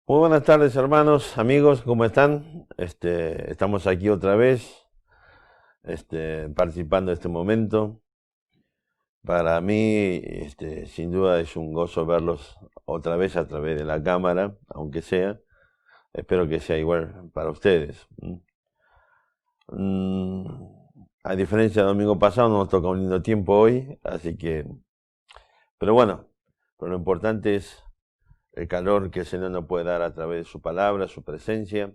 Muy buenas tardes, hermanos, amigos, ¿cómo están? Estamos aquí otra vez, participando de este momento. Para mí, sin duda es un gozo verlos otra vez a través de la cámara, aunque sea. Espero que sea igual para ustedes. Mm, a diferencia del domingo pasado, nos toca un lindo tiempo hoy, así que, pero bueno, pero lo importante es el calor que el Señor nos puede dar a través de su palabra, su presencia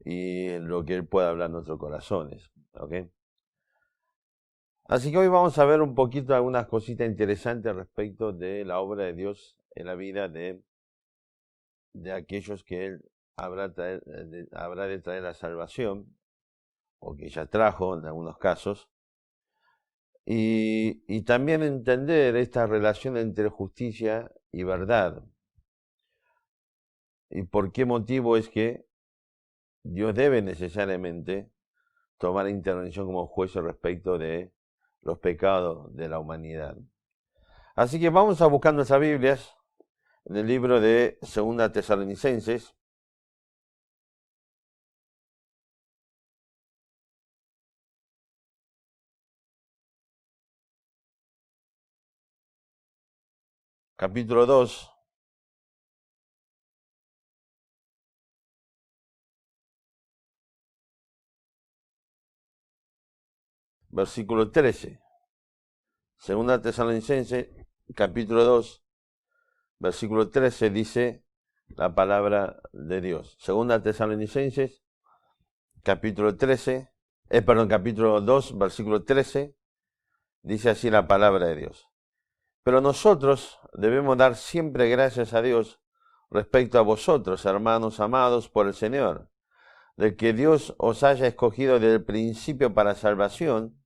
y lo que Él pueda hablar en nuestros corazones. ¿Ok? Así que hoy vamos a ver un poquito algunas cositas interesantes respecto de la obra de Dios en la vida de aquellos que Él habrá de traer la salvación, o que ya trajo en algunos casos, y también entender esta relación entre justicia y verdad, y por qué motivo es que Dios debe necesariamente tomar intervención como juez respecto de los pecados de la humanidad. Así que vamos a buscar nuestras Biblias en el libro de Segunda Tesalonicenses, capítulo 2, versículo 13. Segunda Tesalonicenses, capítulo 2, versículo 13 dice la palabra de Dios. Segunda Tesalonicenses, capítulo 13, capítulo 2, versículo 13, dice así la palabra de Dios. Pero nosotros debemos dar siempre gracias a Dios respecto a vosotros, hermanos amados por el Señor, de que Dios os haya escogido desde el principio para salvación,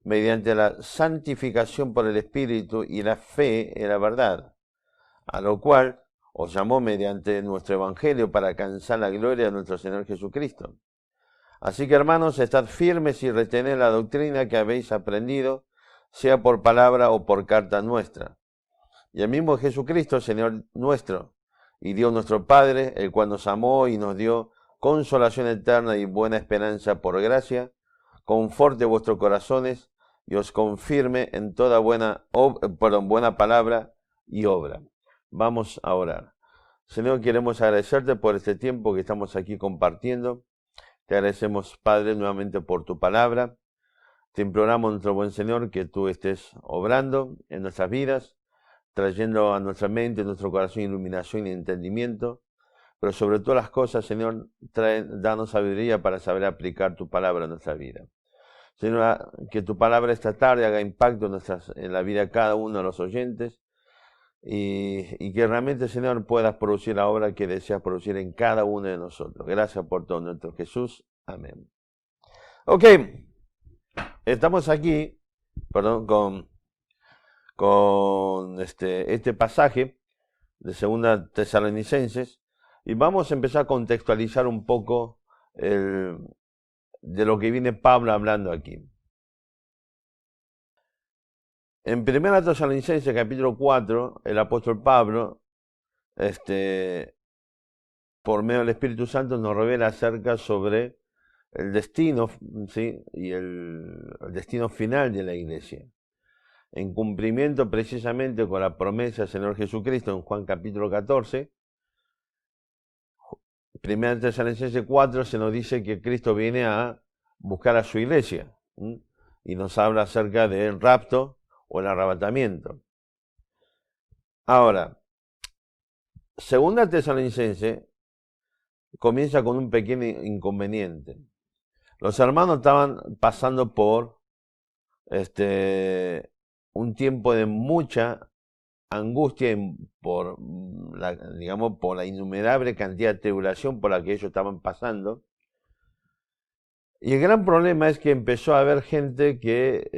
mediante la santificación por el Espíritu y la fe en la verdad, a lo cual os llamó mediante nuestro Evangelio para alcanzar la gloria de nuestro Señor Jesucristo. Así que, hermanos, estad firmes y retened la doctrina que habéis aprendido, sea por palabra o por carta nuestra. Y el mismo Jesucristo, Señor nuestro, y Dios nuestro Padre, el cual nos amó y nos dio consolación eterna y buena esperanza por gracia, conforte vuestros corazones y os confirme en toda buena palabra y obra. Vamos a orar. Señor, queremos agradecerte por este tiempo que estamos aquí compartiendo. Te agradecemos, Padre, nuevamente por tu palabra. Te imploramos, nuestro buen Señor, que tú estés obrando en nuestras vidas, trayendo a nuestra mente, a nuestro corazón, iluminación y entendimiento. Pero sobre todas las cosas, Señor, danos sabiduría para saber aplicar tu palabra en nuestra vida. Señor, que tu palabra esta tarde haga impacto en la vida de cada uno de los oyentes y que realmente, Señor, puedas producir la obra que deseas producir en cada uno de nosotros. Gracias por todo, nuestro Jesús. Amén. Ok, estamos aquí, perdón, con este pasaje de Segunda Tesalonicenses y vamos a empezar a contextualizar un poco de lo que viene Pablo hablando aquí. En Primera Tesalonicenses capítulo 4, el apóstol Pablo, por medio del Espíritu Santo, nos revela acerca sobre el destino, ¿sí? Y el destino final de la iglesia. En cumplimiento precisamente con la promesa del Señor Jesucristo en Juan capítulo 14, Primera Tesalonicenses 4 se nos dice que Cristo viene a buscar a su iglesia, ¿sí? Y nos habla acerca del rapto o el arrebatamiento. Ahora, Segunda Tesalonicense comienza con un pequeño inconveniente. Los hermanos estaban pasando por un tiempo de mucha angustia por la innumerable cantidad de tribulación por la que ellos estaban pasando. Y el gran problema es que empezó a haber gente que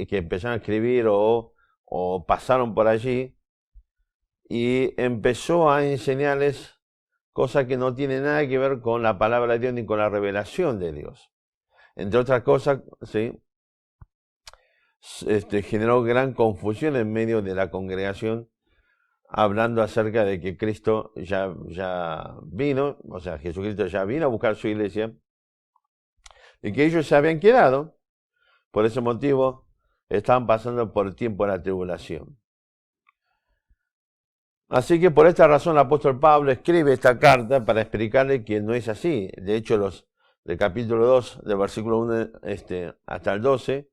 empezaron a escribir o pasaron por allí y empezó a enseñarles cosas que no tienen nada que ver con la palabra de Dios ni con la revelación de Dios. Entre otras cosas, ¿sí? Generó gran confusión en medio de la congregación hablando acerca de que Cristo ya vino, o sea, Jesucristo ya vino a buscar su iglesia, y que ellos se habían quedado. Por ese motivo, estaban pasando por el tiempo de la tribulación. Así que por esta razón el apóstol Pablo escribe esta carta para explicarle que no es así. De hecho, del capítulo 2, del versículo 1 hasta el 12,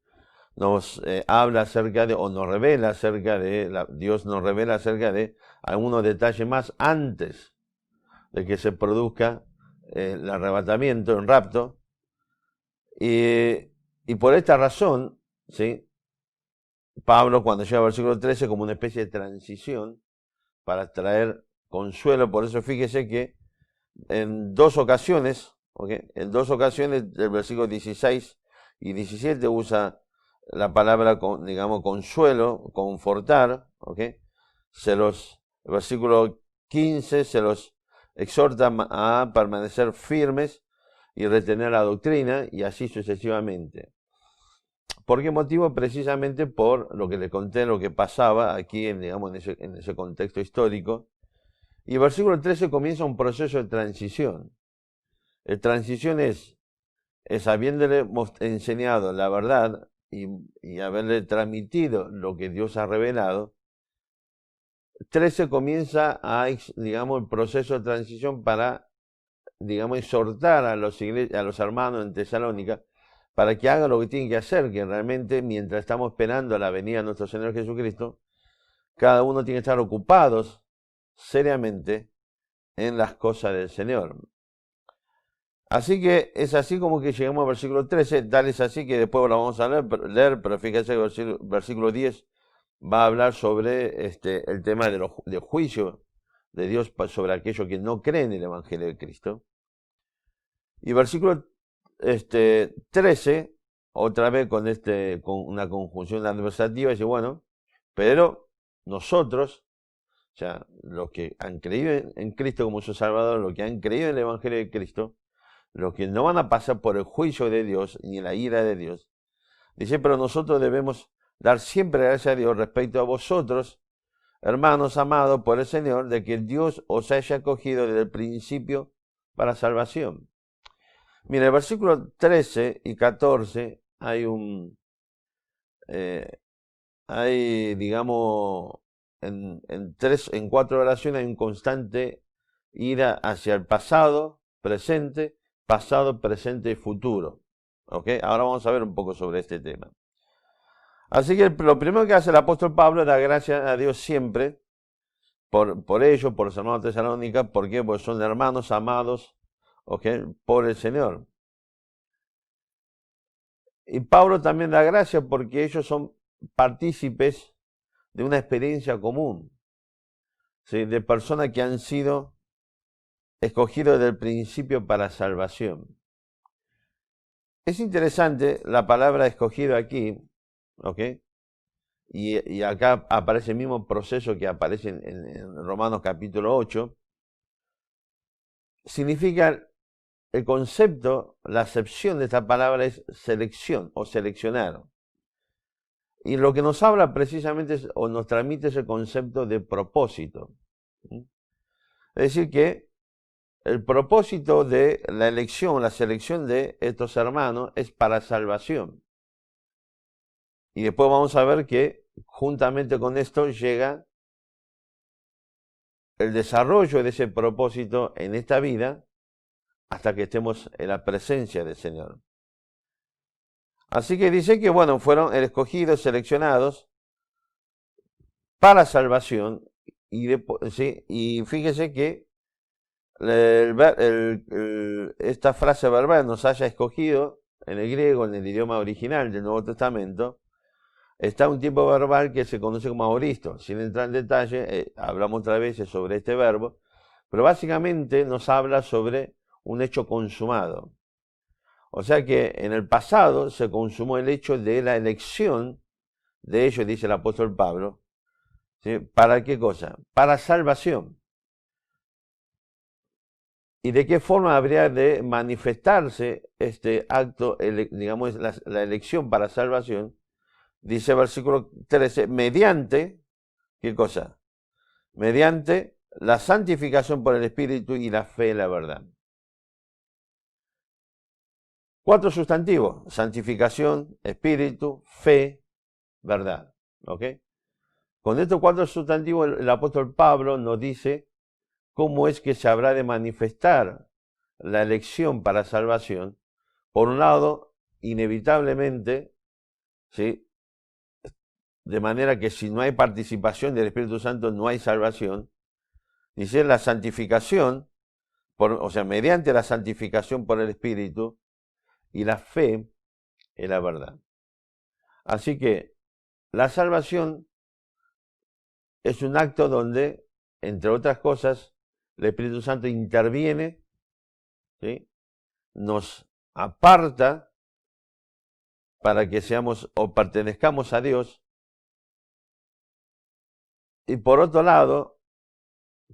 nos habla acerca de, o nos revela acerca de, Dios nos revela acerca de algunos detalles más antes de que se produzca el arrebatamiento, el rapto. Y por esta razón, ¿sí? Pablo, cuando llega al versículo 13, como una especie de transición, para traer consuelo. Por eso fíjese que en dos ocasiones, del versículo 16 y 17 usa la palabra, digamos, consuelo, confortar, el versículo 15 se los exhorta a permanecer firmes y retener la doctrina, y así sucesivamente. ¿Por qué motivo? Precisamente por lo que le conté, lo que pasaba aquí, en ese contexto histórico. Y el versículo 13 comienza un proceso de transición. La transición es habiéndole enseñado la verdad y haberle transmitido lo que Dios ha revelado. 13 comienza el proceso de transición para, exhortar a los hermanos en Tesalónica para que hagan lo que tienen que hacer, que realmente mientras estamos esperando la venida de nuestro Señor Jesucristo, cada uno tiene que estar ocupados seriamente en las cosas del Señor. Así que es así como que llegamos al versículo 13, tal es así que después lo vamos a leer, pero fíjese que el versículo 10 va a hablar sobre el tema del juicio de Dios sobre aquellos que no creen en el Evangelio de Cristo. Y versículo 13, otra vez con una conjunción adversativa, dice, bueno, pero nosotros, o sea, los que han creído en Cristo como su Salvador, los que han creído en el Evangelio de Cristo, los que no van a pasar por el juicio de Dios ni la ira de Dios, dice, pero nosotros debemos dar siempre gracias a Dios respecto a vosotros, hermanos amados por el Señor, de que Dios os haya acogido desde el principio para salvación. Mira, el versículo 13 y 14 en 4 oraciones hay un constante ida hacia el pasado, presente y futuro. ¿Ok? Ahora vamos a ver un poco sobre este tema. Así que lo primero que hace el apóstol Pablo es dar gracias a Dios siempre por ellos, por los hermanos de Tesalónica. ¿Por qué? Porque son hermanos amados, por el Señor. Y Pablo también da gracias porque ellos son partícipes de una experiencia común, ¿sí? De personas que han sido escogidos desde el principio para salvación. Es interesante la palabra escogido aquí, y acá aparece el mismo proceso que aparece en Romanos capítulo 8. Significa el concepto, la acepción de esta palabra es selección o seleccionar. Y lo que nos habla precisamente o nos transmite ese concepto de propósito. Es decir que el propósito de la elección, la selección de estos hermanos es para salvación. Y después vamos a ver que juntamente con esto llega el desarrollo de ese propósito en esta vida hasta que estemos en la presencia del Señor. Así que dice que, bueno, fueron escogidos, seleccionados para salvación. Y fíjese que esta frase verbal nos haya escogido en el griego, en el idioma original del Nuevo Testamento, está un tiempo verbal que se conoce como aoristo. Sin entrar en detalle, hablamos otra vez sobre este verbo, pero básicamente nos habla sobre un hecho consumado. O sea que en el pasado se consumó el hecho de la elección de ellos, dice el apóstol Pablo, ¿sí? ¿Para qué cosa? Para salvación. ¿Y de qué forma habría de manifestarse este acto, digamos, la elección para salvación? Dice el versículo 13, mediante, ¿qué cosa? mediante la santificación por el Espíritu y la fe en la verdad. 4 sustantivos: santificación, Espíritu, fe, verdad. ¿Ok? Con estos 4 sustantivos el apóstol Pablo nos dice cómo es que se habrá de manifestar la elección para salvación. Por un lado, inevitablemente, ¿sí?, de manera que si no hay participación del Espíritu Santo no hay salvación. Dice la santificación, o sea, mediante la santificación por el Espíritu y la fe en la verdad. Así que la salvación es un acto donde, entre otras cosas, el Espíritu Santo interviene, ¿sí?, nos aparta para que seamos o pertenezcamos a Dios. Y por otro lado,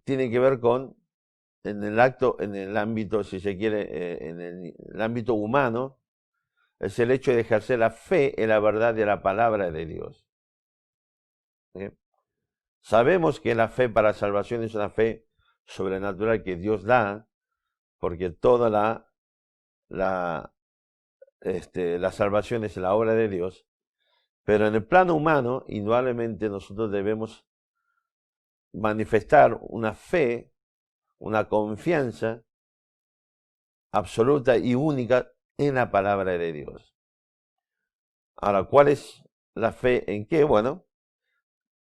tiene que ver con, en el ámbito, si se quiere, en el ámbito humano, es el hecho de ejercer la fe en la verdad de la palabra de Dios. ¿Sí? Sabemos que la fe para salvación es una fe sobrenatural que Dios da, porque toda la salvación es la obra de Dios, pero en el plano humano, indudablemente nosotros debemos manifestar una fe, una confianza absoluta y única en la palabra de Dios. Ahora, ¿cuál es la fe en qué? Bueno,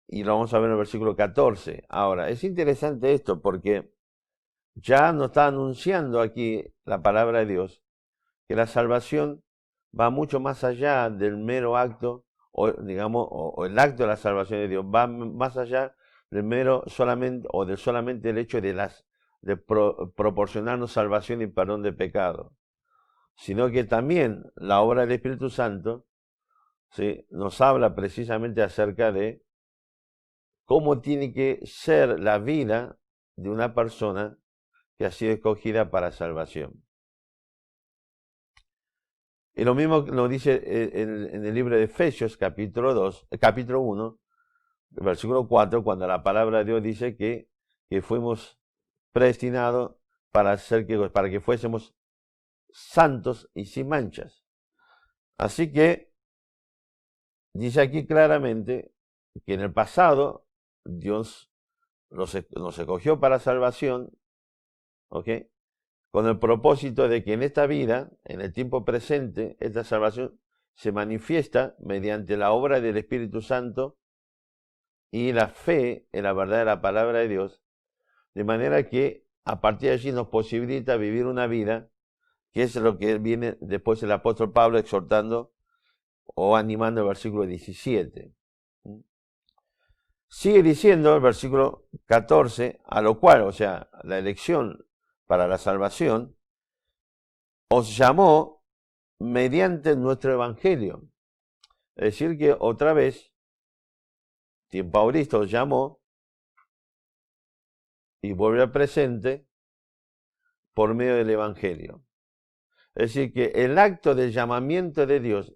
y lo vamos a ver en el versículo 14. Ahora, es interesante esto porque ya nos está anunciando aquí la palabra de Dios que la salvación va mucho más allá del mero acto, o digamos, o el acto de la salvación de Dios, va más allá del mero solamente, o del solamente el hecho de proporcionarnos salvación y perdón de pecado, sino que también la obra del Espíritu Santo, ¿sí?, nos habla precisamente acerca de cómo tiene que ser la vida de una persona que ha sido escogida para salvación. Y lo mismo nos dice en el libro de Efesios, capítulo 1, versículo 4, cuando la palabra de Dios dice que fuimos predestinados para que fuésemos santos y sin manchas. Así que dice aquí claramente que en el pasado Dios nos escogió para salvación, ¿ok?, con el propósito de que en esta vida, en el tiempo presente, esta salvación se manifiesta mediante la obra del Espíritu Santo y la fe en la verdad de la palabra de Dios, de manera que a partir de allí nos posibilita vivir una vida, que es lo que viene después el apóstol Pablo exhortando o animando el versículo 17. Sigue diciendo el versículo 14, a lo cual, o sea, la elección para la salvación, os llamó mediante nuestro evangelio. Es decir que otra vez, tiempo auristo os llamó y vuelve al presente por medio del evangelio. Es decir que el acto del llamamiento de Dios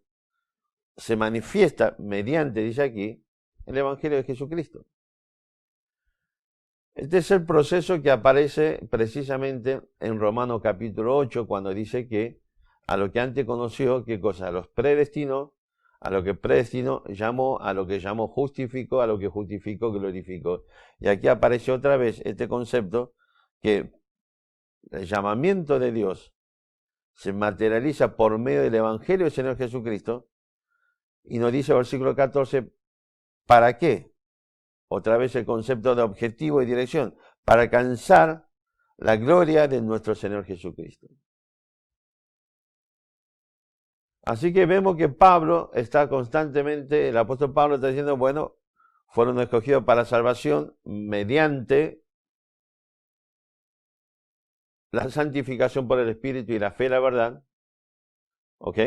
se manifiesta mediante, dice aquí, el evangelio de Jesucristo. Este es el proceso que aparece precisamente en Romanos capítulo 8, cuando dice que a lo que antes conoció, ¿qué cosa? A los predestinó, a lo que predestinó llamó, a lo que llamó justificó, a lo que justificó glorificó. Y aquí aparece otra vez este concepto que el llamamiento de Dios se materializa por medio del Evangelio del Señor Jesucristo, y nos dice el versículo 14, ¿para qué? Otra vez el concepto de objetivo y dirección, para alcanzar la gloria de nuestro Señor Jesucristo. Así que vemos que Pablo está constantemente, el apóstol Pablo está diciendo, bueno, fueron escogidos para salvación mediante la santificación por el Espíritu y la fe y la verdad. ¿Ok?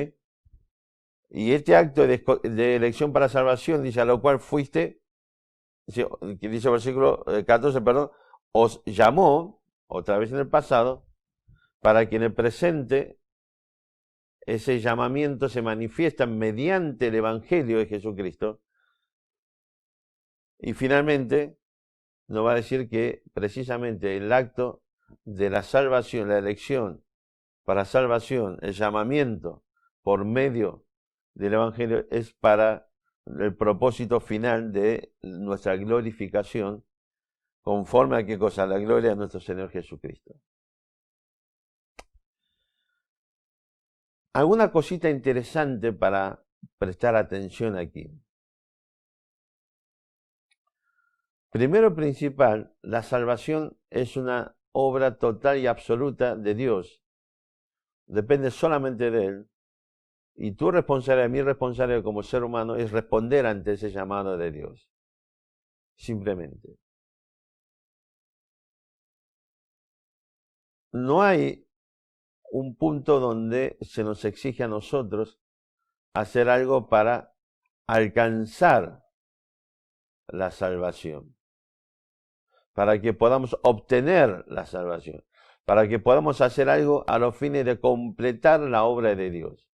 Y este acto de elección para salvación, dice, a lo cual fuiste, dice el versículo 14, perdón, os llamó, otra vez en el pasado, para que en el presente ese llamamiento se manifiesta mediante el Evangelio de Jesucristo. Y finalmente, nos va a decir que precisamente el acto de la salvación, la elección para salvación, el llamamiento por medio del Evangelio es para el propósito final de nuestra glorificación, conforme a qué cosa, la gloria de nuestro Señor Jesucristo. Alguna cosita interesante para prestar atención aquí. Primero principal, la salvación es una obra total y absoluta de Dios. Depende solamente de Él. Y tu responsabilidad, mi responsabilidad como ser humano es responder ante ese llamado de Dios. Simplemente. No hay un punto donde se nos exige a nosotros hacer algo para alcanzar la salvación, para que podamos obtener la salvación, para que podamos hacer algo a los fines de completar la obra de Dios.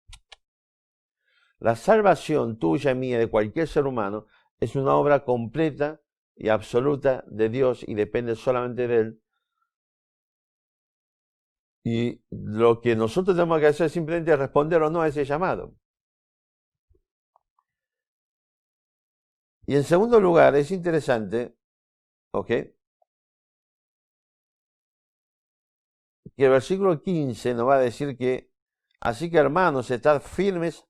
La salvación tuya, mía, de cualquier ser humano, es una obra completa y absoluta de Dios y depende solamente de Él. Y lo que nosotros tenemos que hacer es simplemente responder o no a ese llamado. Y en segundo lugar, es interesante, ¿ok?, que el versículo 15 nos va a decir que, así que hermanos, estad firmes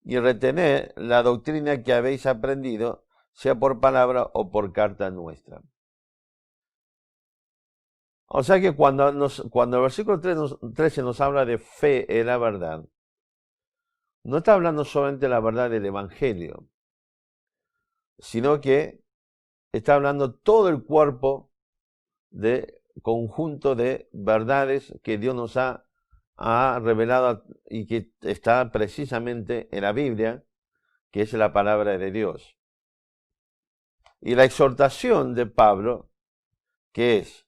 y retened la doctrina que habéis aprendido, sea por palabra o por carta nuestra. O sea que cuando el versículo 13 nos habla de fe en la verdad, no está hablando solamente de la verdad del Evangelio, sino que está hablando todo el cuerpo de conjunto de verdades que Dios nos ha revelado y que está precisamente en la Biblia, que es la palabra de Dios. Y la exhortación de Pablo, que es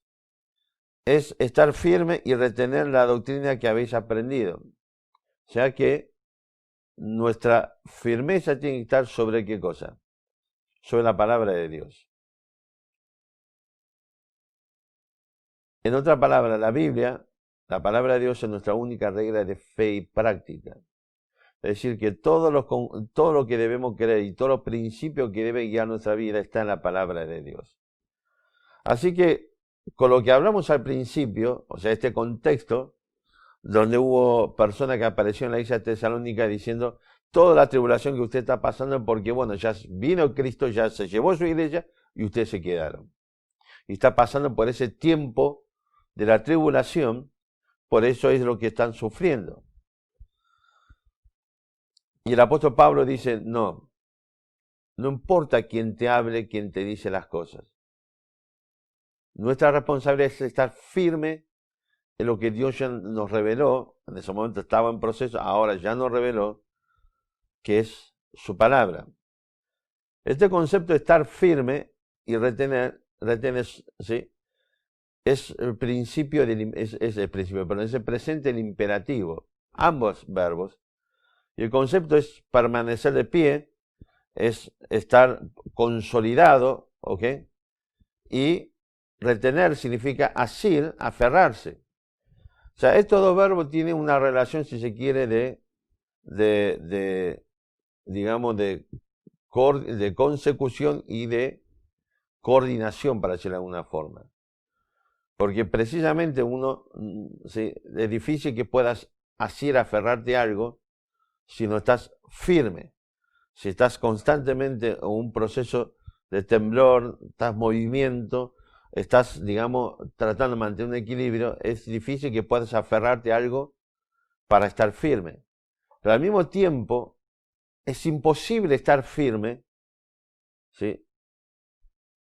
estar firme y retener la doctrina que habéis aprendido. O sea que nuestra firmeza tiene que estar sobre ¿qué cosa? Sobre la palabra de Dios. En otra palabra, la Biblia, la palabra de Dios es nuestra única regla de fe y práctica. Es decir, que todo lo que debemos creer y todos los principios que deben guiar nuestra vida está en la palabra de Dios. Así que, con lo que hablamos al principio, o sea, este contexto, donde hubo personas que aparecieron en la iglesia tesalónica diciendo toda la tribulación que usted está pasando porque, bueno, ya vino Cristo, ya se llevó su iglesia y ustedes se quedaron. Y está pasando por ese tiempo de la tribulación, por eso es lo que están sufriendo. Y el apóstol Pablo dice, no importa quién te hable, quién te dice las cosas. Nuestra responsabilidad es estar firme en lo que Dios ya nos reveló, en ese momento estaba en proceso, ahora ya nos reveló, que es su palabra. Este concepto de estar firme y retener, ¿sí?, es el principio, es el presente del imperativo, ambos verbos. Y el concepto es permanecer de pie, es estar consolidado, ¿ok? Y retener significa asir, aferrarse. O sea, estos dos verbos tienen una relación, si se quiere, digamos, de consecución y de coordinación, para decirlo de alguna forma. Porque precisamente ¿sí?, es difícil que puedas asir, aferrarte a algo si no estás firme. Si estás constantemente en un proceso de temblor, estás en movimiento, estás, digamos, tratando de mantener un equilibrio, es difícil que puedas aferrarte a algo para estar firme. Pero al mismo tiempo, es imposible estar firme, ¿sí?,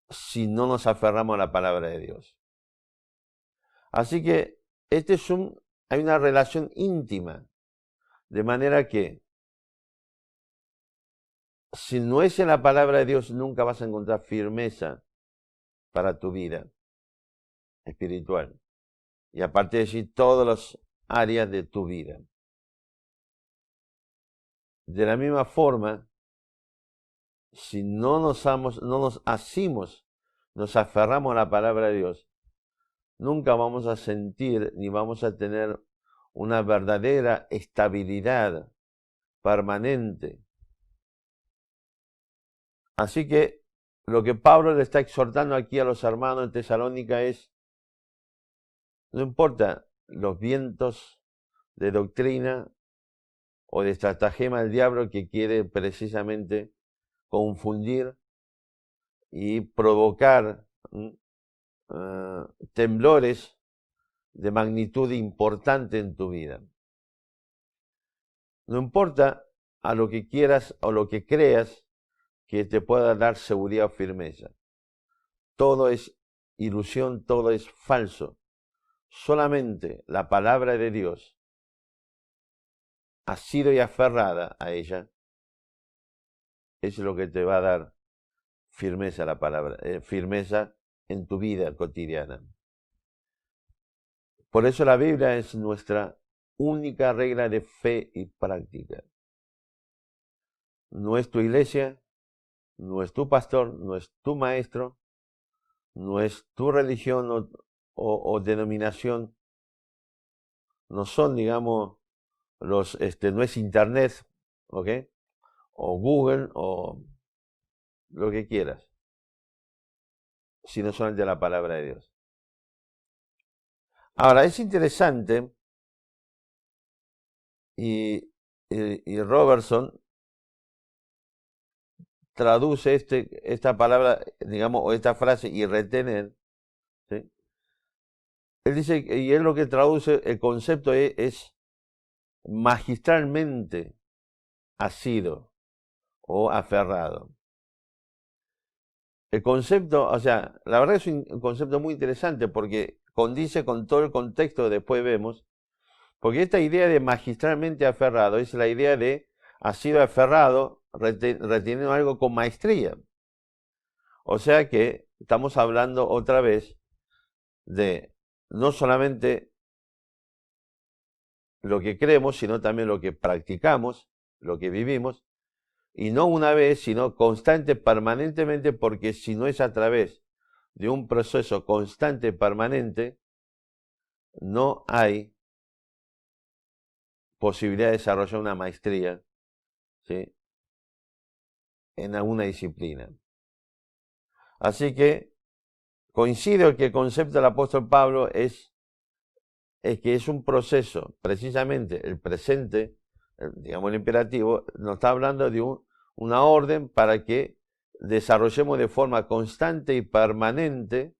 si no nos aferramos a la palabra de Dios. Así que hay una relación íntima, de manera que si no es en la palabra de Dios, nunca vas a encontrar firmeza para tu vida espiritual. Y aparte de decir, todas las áreas de tu vida. De la misma forma, si no nos asimos nos aferramos a la palabra de Dios, nunca vamos a sentir ni vamos a tener una verdadera estabilidad permanente. Así que lo que Pablo le está exhortando aquí a los hermanos en Tesalónica es, no importa los vientos de doctrina o de estratagema del diablo que quiere precisamente confundir y provocar temblores de magnitud importante en tu vida. No importa a lo que quieras o lo que creas que te pueda dar seguridad o firmeza. Todo es ilusión, todo es falso. Solamente la palabra de Dios, asido y aferrada a ella, es lo que te va a dar firmeza la palabra, firmeza en tu vida cotidiana. Por eso la Biblia es nuestra única regla de fe y práctica. No es tu iglesia, no es tu pastor, no es tu maestro, no es tu religión o denominación, no son, digamos, no es internet, ¿ok? O Google o lo que quieras, sino solamente la palabra de Dios. Ahora, es interesante y Robertson traduce esta palabra, digamos, o esta frase y retener, ¿sí? Él dice, y él lo que traduce, el concepto es magistralmente asido o aferrado. El concepto, o sea, la verdad es un concepto muy interesante porque condice con todo el contexto que después vemos, porque esta idea de magistralmente aferrado es la idea de asido aferrado, reteniendo algo con maestría. O sea que estamos hablando otra vez de no solamente lo que creemos, sino también lo que practicamos, lo que vivimos, y no una vez, sino constante, permanentemente, porque si no es a través de un proceso constante, permanente, no hay posibilidad de desarrollar una maestría, ¿sí?, en alguna disciplina. Así que coincido que el concepto del apóstol Pablo es que es un proceso, precisamente el presente, digamos el imperativo, nos está hablando de una orden para que desarrollemos de forma constante y permanente,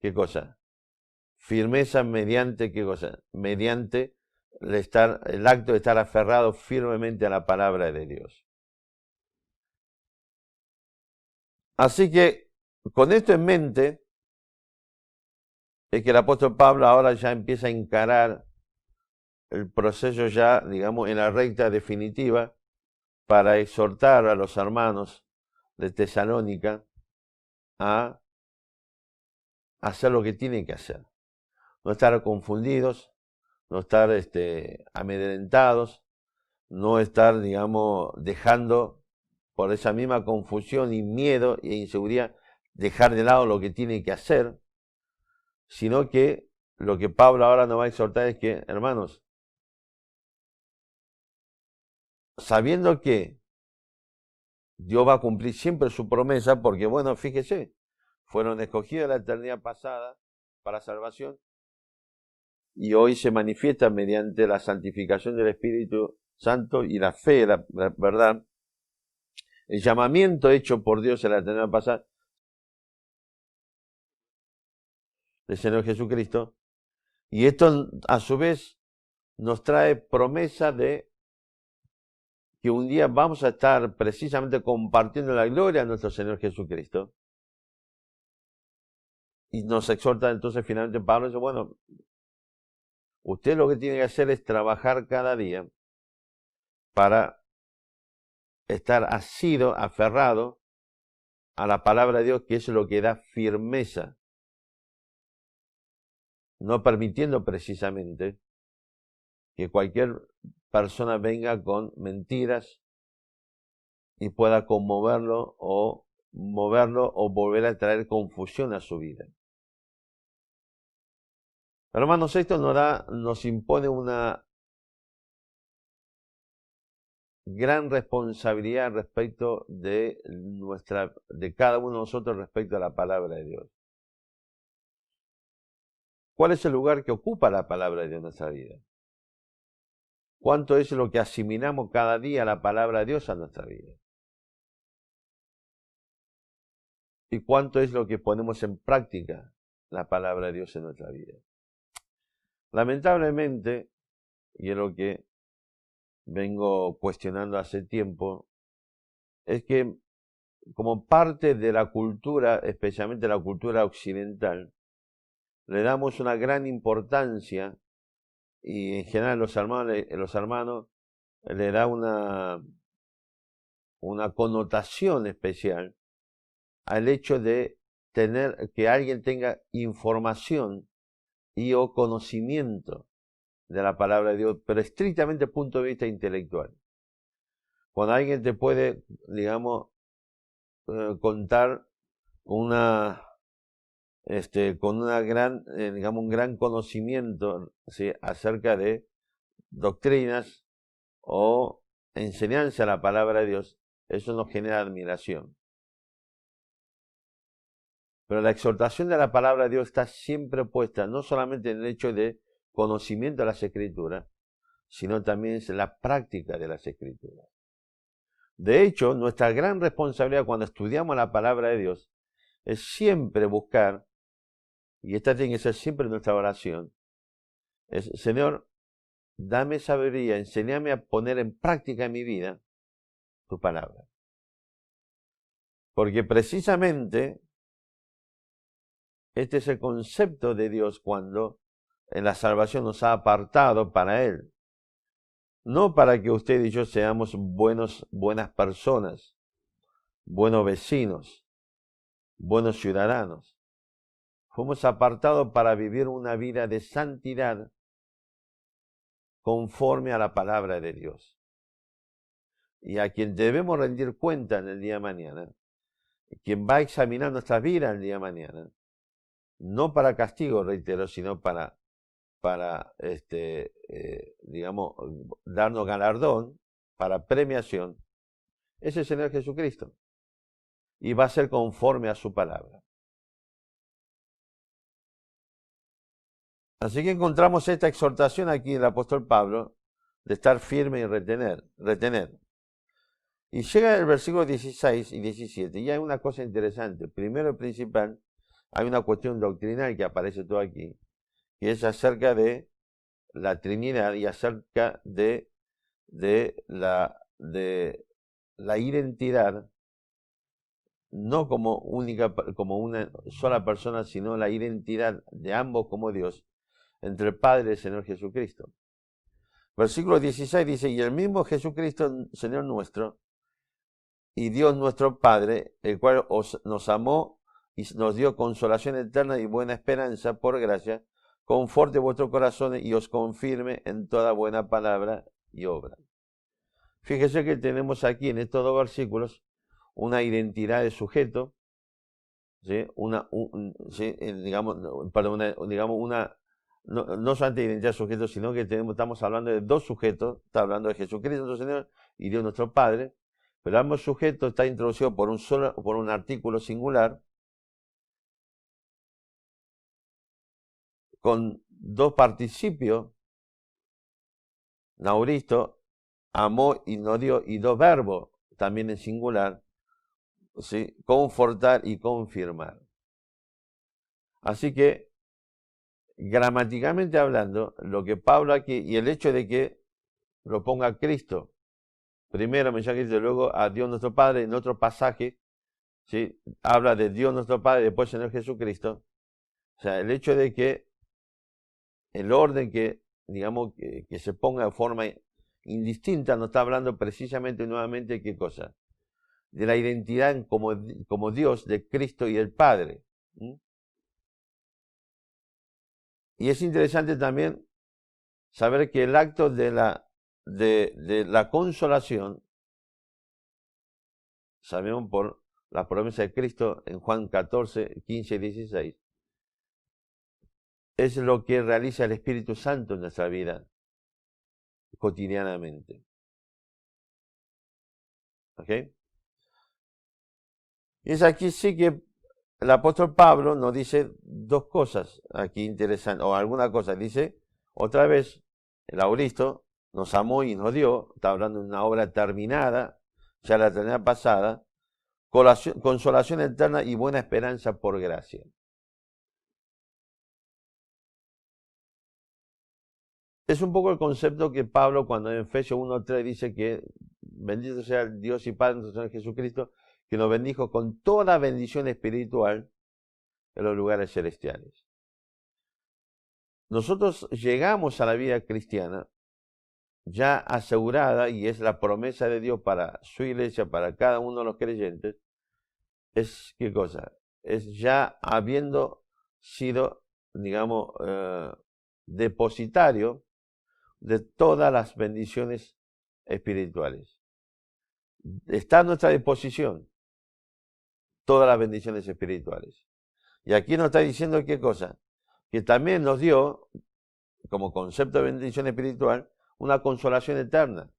¿qué cosa? Firmeza mediante, ¿qué cosa? Mediante el acto de estar aferrado firmemente a la palabra de Dios. Así que, con esto en mente, es que el apóstol Pablo ahora ya empieza a encarar el proceso ya, digamos, en la recta definitiva para exhortar a los hermanos de Tesalónica a hacer lo que tienen que hacer. No estar confundidos, no estar amedrentados, no estar, digamos, dejando por esa misma confusión y miedo e inseguridad, dejar de lado lo que tienen que hacer, sino que lo que Pablo ahora nos va a exhortar es que, hermanos, sabiendo que Dios va a cumplir siempre su promesa, porque bueno, fíjese, fueron escogidos en la eternidad pasada para salvación y hoy se manifiesta mediante la santificación del Espíritu Santo y la fe, la verdad, el llamamiento hecho por Dios en la eternidad pasada del Señor Jesucristo, y esto a su vez nos trae promesa de que un día vamos a estar precisamente compartiendo la gloria de nuestro Señor Jesucristo. Y nos exhorta entonces finalmente Pablo, dice, bueno, usted lo que tiene que hacer es trabajar cada día para estar asido, aferrado a la palabra de Dios, que es lo que da firmeza, no permitiendo precisamente que cualquier persona venga con mentiras y pueda conmoverlo o moverlo o volver a traer confusión a su vida. Hermanos, esto nos impone una gran responsabilidad respecto de cada uno de nosotros respecto a la palabra de Dios. ¿Cuál es el lugar que ocupa la palabra de Dios en nuestra vida? ¿Cuánto es lo que asimilamos cada día a la palabra de Dios a nuestra vida? ¿Y cuánto es lo que ponemos en práctica la palabra de Dios en nuestra vida? Lamentablemente, y es lo que vengo cuestionando hace tiempo, es que como parte de la cultura, especialmente la cultura occidental, le damos una gran importancia y en general los hermanos le da una connotación especial al hecho de que alguien tenga información y o conocimiento de la palabra de Dios, pero estrictamente desde el punto de vista intelectual. Cuando alguien te puede, digamos, contar con una gran, digamos, un gran conocimiento, ¿sí?, acerca de doctrinas o enseñanza a la palabra de Dios, eso nos genera admiración. Pero la exhortación de la palabra de Dios está siempre puesta, no solamente en el hecho de conocimiento de las Escrituras, sino también en la práctica de las Escrituras. De hecho, nuestra gran responsabilidad cuando estudiamos la palabra de Dios es siempre buscar, y esta tiene que ser siempre nuestra oración, es: Señor, dame sabiduría, enséñame a poner en práctica en mi vida tu palabra. Porque precisamente este es el concepto de Dios cuando en la salvación nos ha apartado para Él. No para que usted y yo seamos buenas personas, buenos vecinos, buenos ciudadanos. Fuimos apartados para vivir una vida de santidad conforme a la palabra de Dios. Y a quien debemos rendir cuenta en el día de mañana, quien va a examinar nuestra vida el día de mañana, no para castigo, reitero, sino para digamos, darnos galardón, para premiación, es el Señor Jesucristo. Y va a ser conforme a su palabra. Así que encontramos esta exhortación aquí del apóstol Pablo de estar firme y retener. Y llega el versículo 16 y 17, y hay una cosa interesante. Primero y principal, hay una cuestión doctrinal que aparece todo aquí, que es acerca de la Trinidad y acerca de la identidad, no como una sola persona, sino la identidad de ambos como Dios, entre el Padre y el Señor Jesucristo. Versículo 16 dice: y el mismo Jesucristo, Señor nuestro, y Dios nuestro Padre, el cual nos amó y nos dio consolación eterna y buena esperanza por gracia, conforte vuestros corazones y os confirme en toda buena palabra y obra. Fíjese que tenemos aquí en estos dos versículos una identidad de sujeto, ¿sí? No solamente identidad de sujeto, sino que estamos hablando de dos sujetos. Está hablando de Jesucristo nuestro Señor y Dios nuestro Padre, pero ambos sujetos está introducido por un artículo singular con dos participios, nauristo, amó y no dio, y dos verbos también en singular, ¿sí? Confortar y confirmar. Así que, gramaticalmente hablando, lo que Pablo aquí, y el hecho de que lo ponga a Cristo, primero menciona a Cristo, luego a Dios nuestro Padre, en otro pasaje, ¿sí?, habla de Dios nuestro Padre, después Señor Jesucristo. O sea, el hecho de que el orden que, digamos, que se ponga de forma indistinta, nos está hablando precisamente nuevamente de qué cosa, de la identidad como Dios de Cristo y el Padre. Y es interesante también saber que el acto de la consolación, sabemos la promesa de Cristo en Juan 14, 15 y 16, es lo que realiza el Espíritu Santo en nuestra vida cotidianamente. ¿Ok? Y es aquí sí que el apóstol Pablo nos dice dos cosas aquí interesantes, o alguna cosa. Dice, otra vez, el Auristo nos amó y nos dio, está hablando de una obra terminada, ya la eternidad pasada, consolación eterna y buena esperanza por gracia. Es un poco el concepto que Pablo cuando en Efesios 1:3 dice que bendito sea el Dios y Padre de nuestro Señor Jesucristo, que nos bendijo con toda bendición espiritual en los lugares celestiales. Nosotros llegamos a la vida cristiana ya asegurada, y es la promesa de Dios para su iglesia, para cada uno de los creyentes, es ¿qué cosa? Es ya habiendo sido, digamos, depositario de todas las bendiciones espirituales. Está a nuestra disposición todas las bendiciones espirituales. Y aquí nos está diciendo ¿qué cosa? Que también nos dio, como concepto de bendición espiritual, una consolación eterna.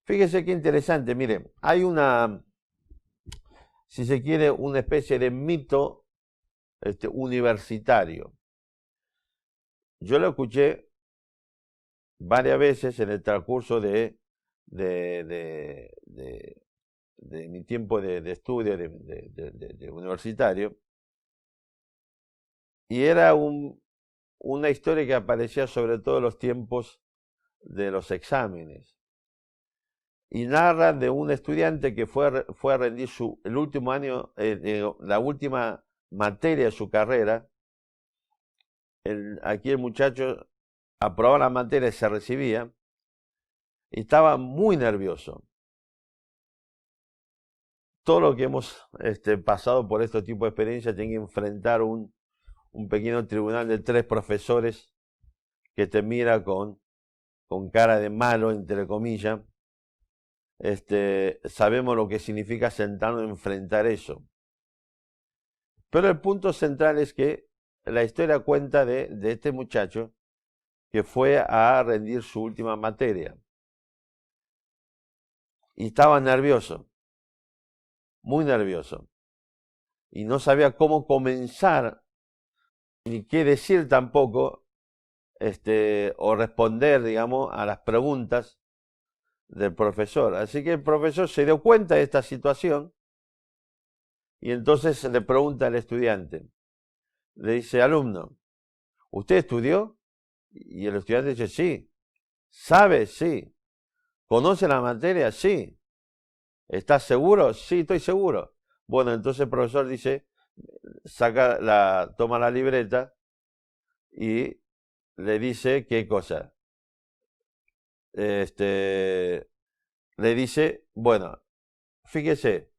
Fíjese qué interesante, mire, hay una, si se quiere, una especie de mito universitario. Yo lo escuché varias veces en el transcurso de mi tiempo de estudio de universitario, y era una historia que aparecía sobre todo en los tiempos de los exámenes, y narra de un estudiante que fue a rendir el último año, la última materia de su carrera. Aquí el muchacho aprobaba la materia y se recibía, y estaba muy nervioso. Todo lo que hemos pasado por este tipo de experiencia tiene que enfrentar un pequeño tribunal de 3 profesores que te mira con cara de malo, entre comillas. Sabemos lo que significa sentarnos a enfrentar eso. Pero el punto central es que la historia cuenta de este muchacho que fue a rendir su última materia. Y estaba nervioso, muy nervioso. Y no sabía cómo comenzar, ni qué decir tampoco, o responder, digamos, a las preguntas del profesor. Así que el profesor se dio cuenta de esta situación y entonces le pregunta al estudiante. Le dice, alumno, ¿usted estudió? Y el estudiante dice, sí. ¿Sabe? Sí. ¿Conoce la materia? Sí. ¿Estás seguro? Sí, estoy seguro. Bueno, entonces el profesor dice, toma la libreta y le dice, ¿qué cosa? Le dice, bueno, fíjese,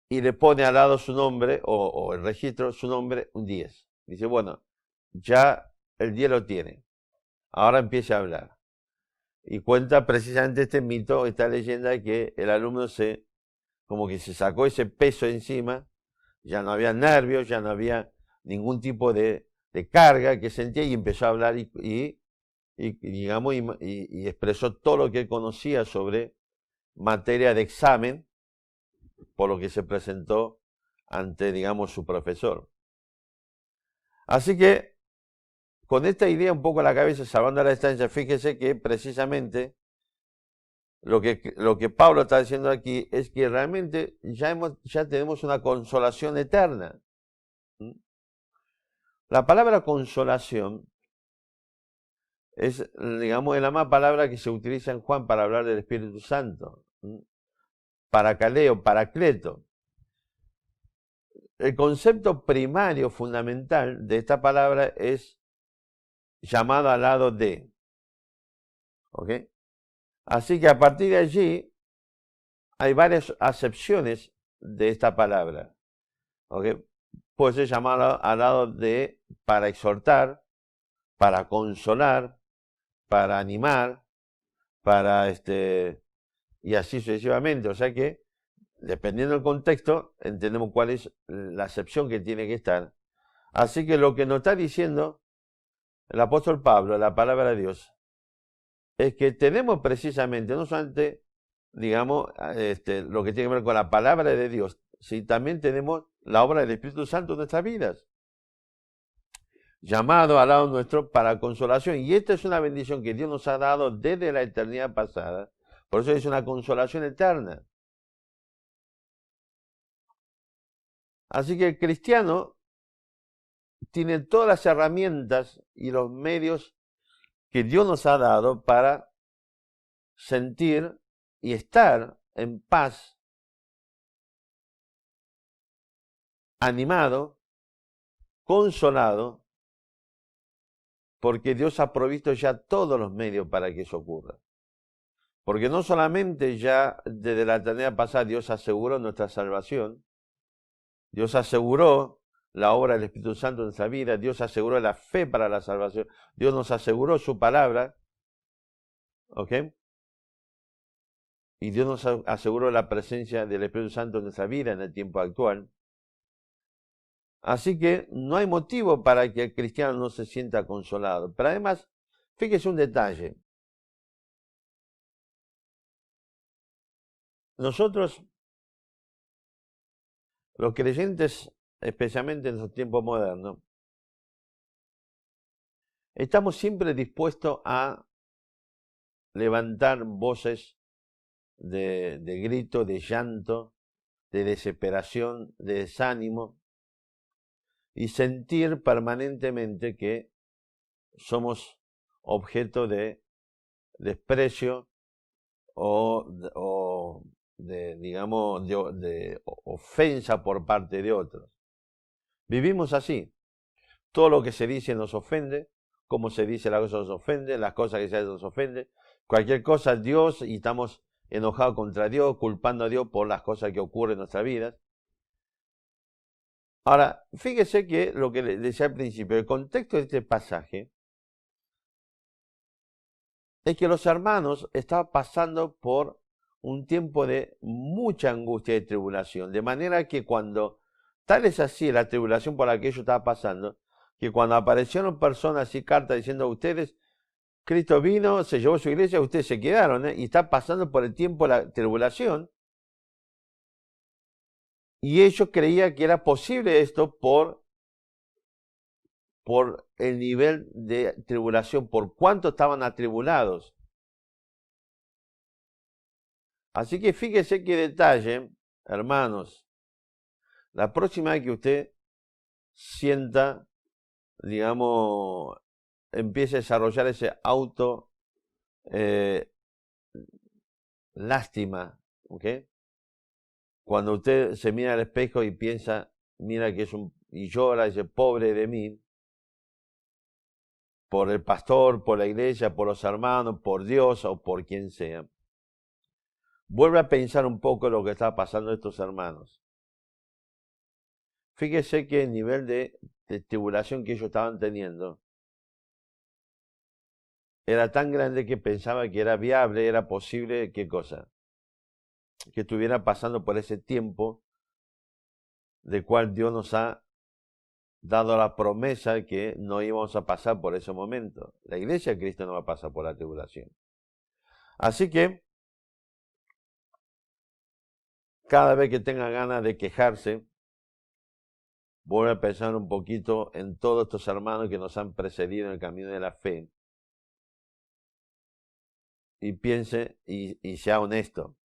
y le pone al lado su nombre, o el registro, su nombre, un 10. Dice, bueno, ya el 10 lo tiene. Ahora empiece a hablar. Y cuenta precisamente este mito, esta leyenda de que el alumno como que se sacó ese peso encima, ya no había nervios, ya no había ningún tipo de carga que sentía, y empezó a hablar y digamos, y expresó todo lo que él conocía sobre materia de examen, por lo que se presentó ante, digamos, su profesor. Así que, con esta idea un poco a la cabeza, salvando la distancia, fíjese que precisamente lo que Pablo está diciendo aquí es que realmente ya tenemos una consolación eterna. La palabra consolación es, digamos, la más palabra que se utiliza en Juan para hablar del Espíritu Santo. Paracaleo, paracleto. El concepto primario, fundamental de esta palabra es llamado al lado de. ¿Ok? Así que a partir de allí hay varias acepciones de esta palabra. ¿Ok? Puede ser llamado al lado de para exhortar, para consolar, para animar, para y así sucesivamente. O sea que, dependiendo del contexto, entendemos cuál es la acepción que tiene que estar. Así que lo que nos está diciendo el apóstol Pablo, la palabra de Dios, es que tenemos precisamente, no solamente, digamos, lo que tiene que ver con la palabra de Dios, sino también tenemos la obra del Espíritu Santo en nuestras vidas, llamado al lado nuestro para consolación. Y esta es una bendición que Dios nos ha dado desde la eternidad pasada. Por eso es una consolación eterna. Así que el cristiano tiene todas las herramientas y los medios que Dios nos ha dado para sentir y estar en paz, animado, consolado, porque Dios ha provisto ya todos los medios para que eso ocurra. Porque no solamente ya desde la eternidad pasada Dios aseguró nuestra salvación, Dios aseguró la obra del Espíritu Santo en nuestra vida, Dios aseguró la fe para la salvación, Dios nos aseguró su palabra, ¿ok? Y Dios nos aseguró la presencia del Espíritu Santo en nuestra vida en el tiempo actual. Así que no hay motivo para que el cristiano no se sienta consolado. Pero además, fíjese un detalle. Nosotros, los creyentes, especialmente en los tiempos modernos, estamos siempre dispuestos a levantar voces de grito, de llanto, de desesperación, de desánimo, y sentir permanentemente que somos objeto de desprecio o digamos, de ofensa por parte de otros. Vivimos así. Todo lo que se dice nos ofende, como se dice las cosas nos ofende, las cosas que se hacen nos ofende. Cualquier cosa, Dios, y estamos enojados contra Dios, culpando a Dios por las cosas que ocurren en nuestras vidas. Ahora, fíjese que lo que le decía al principio, el contexto de este pasaje es que los hermanos estaban pasando por un tiempo de mucha angustia y tribulación, de manera que cuando, tal es así la tribulación por la que ellos estaban pasando, que cuando aparecieron personas y cartas diciendo ustedes, Cristo vino, se llevó su iglesia, ustedes se quedaron, y están pasando por el tiempo de la tribulación, y ellos creían que era posible esto por el nivel de tribulación, por cuánto estaban atribulados. Así que fíjese qué detalle, hermanos. La próxima vez que usted sienta, digamos, empiece a desarrollar ese lástima, ¿ok? Cuando usted se mira al espejo y piensa, mira que y llora, dice, pobre de mí, por el pastor, por la iglesia, por los hermanos, por Dios o por quien sea. Vuelve a pensar un poco lo que está pasando estos hermanos. Fíjese que el nivel de tribulación que ellos estaban teniendo era tan grande que pensaba que era viable, era posible, ¿qué cosa? Que estuviera pasando por ese tiempo del cual Dios nos ha dado la promesa que no íbamos a pasar por ese momento. La iglesia de Cristo no va a pasar por la tribulación. Así que, cada vez que tenga ganas de quejarse, vuelve a pensar un poquito en todos estos hermanos que nos han precedido en el camino de la fe. Y piense y sea honesto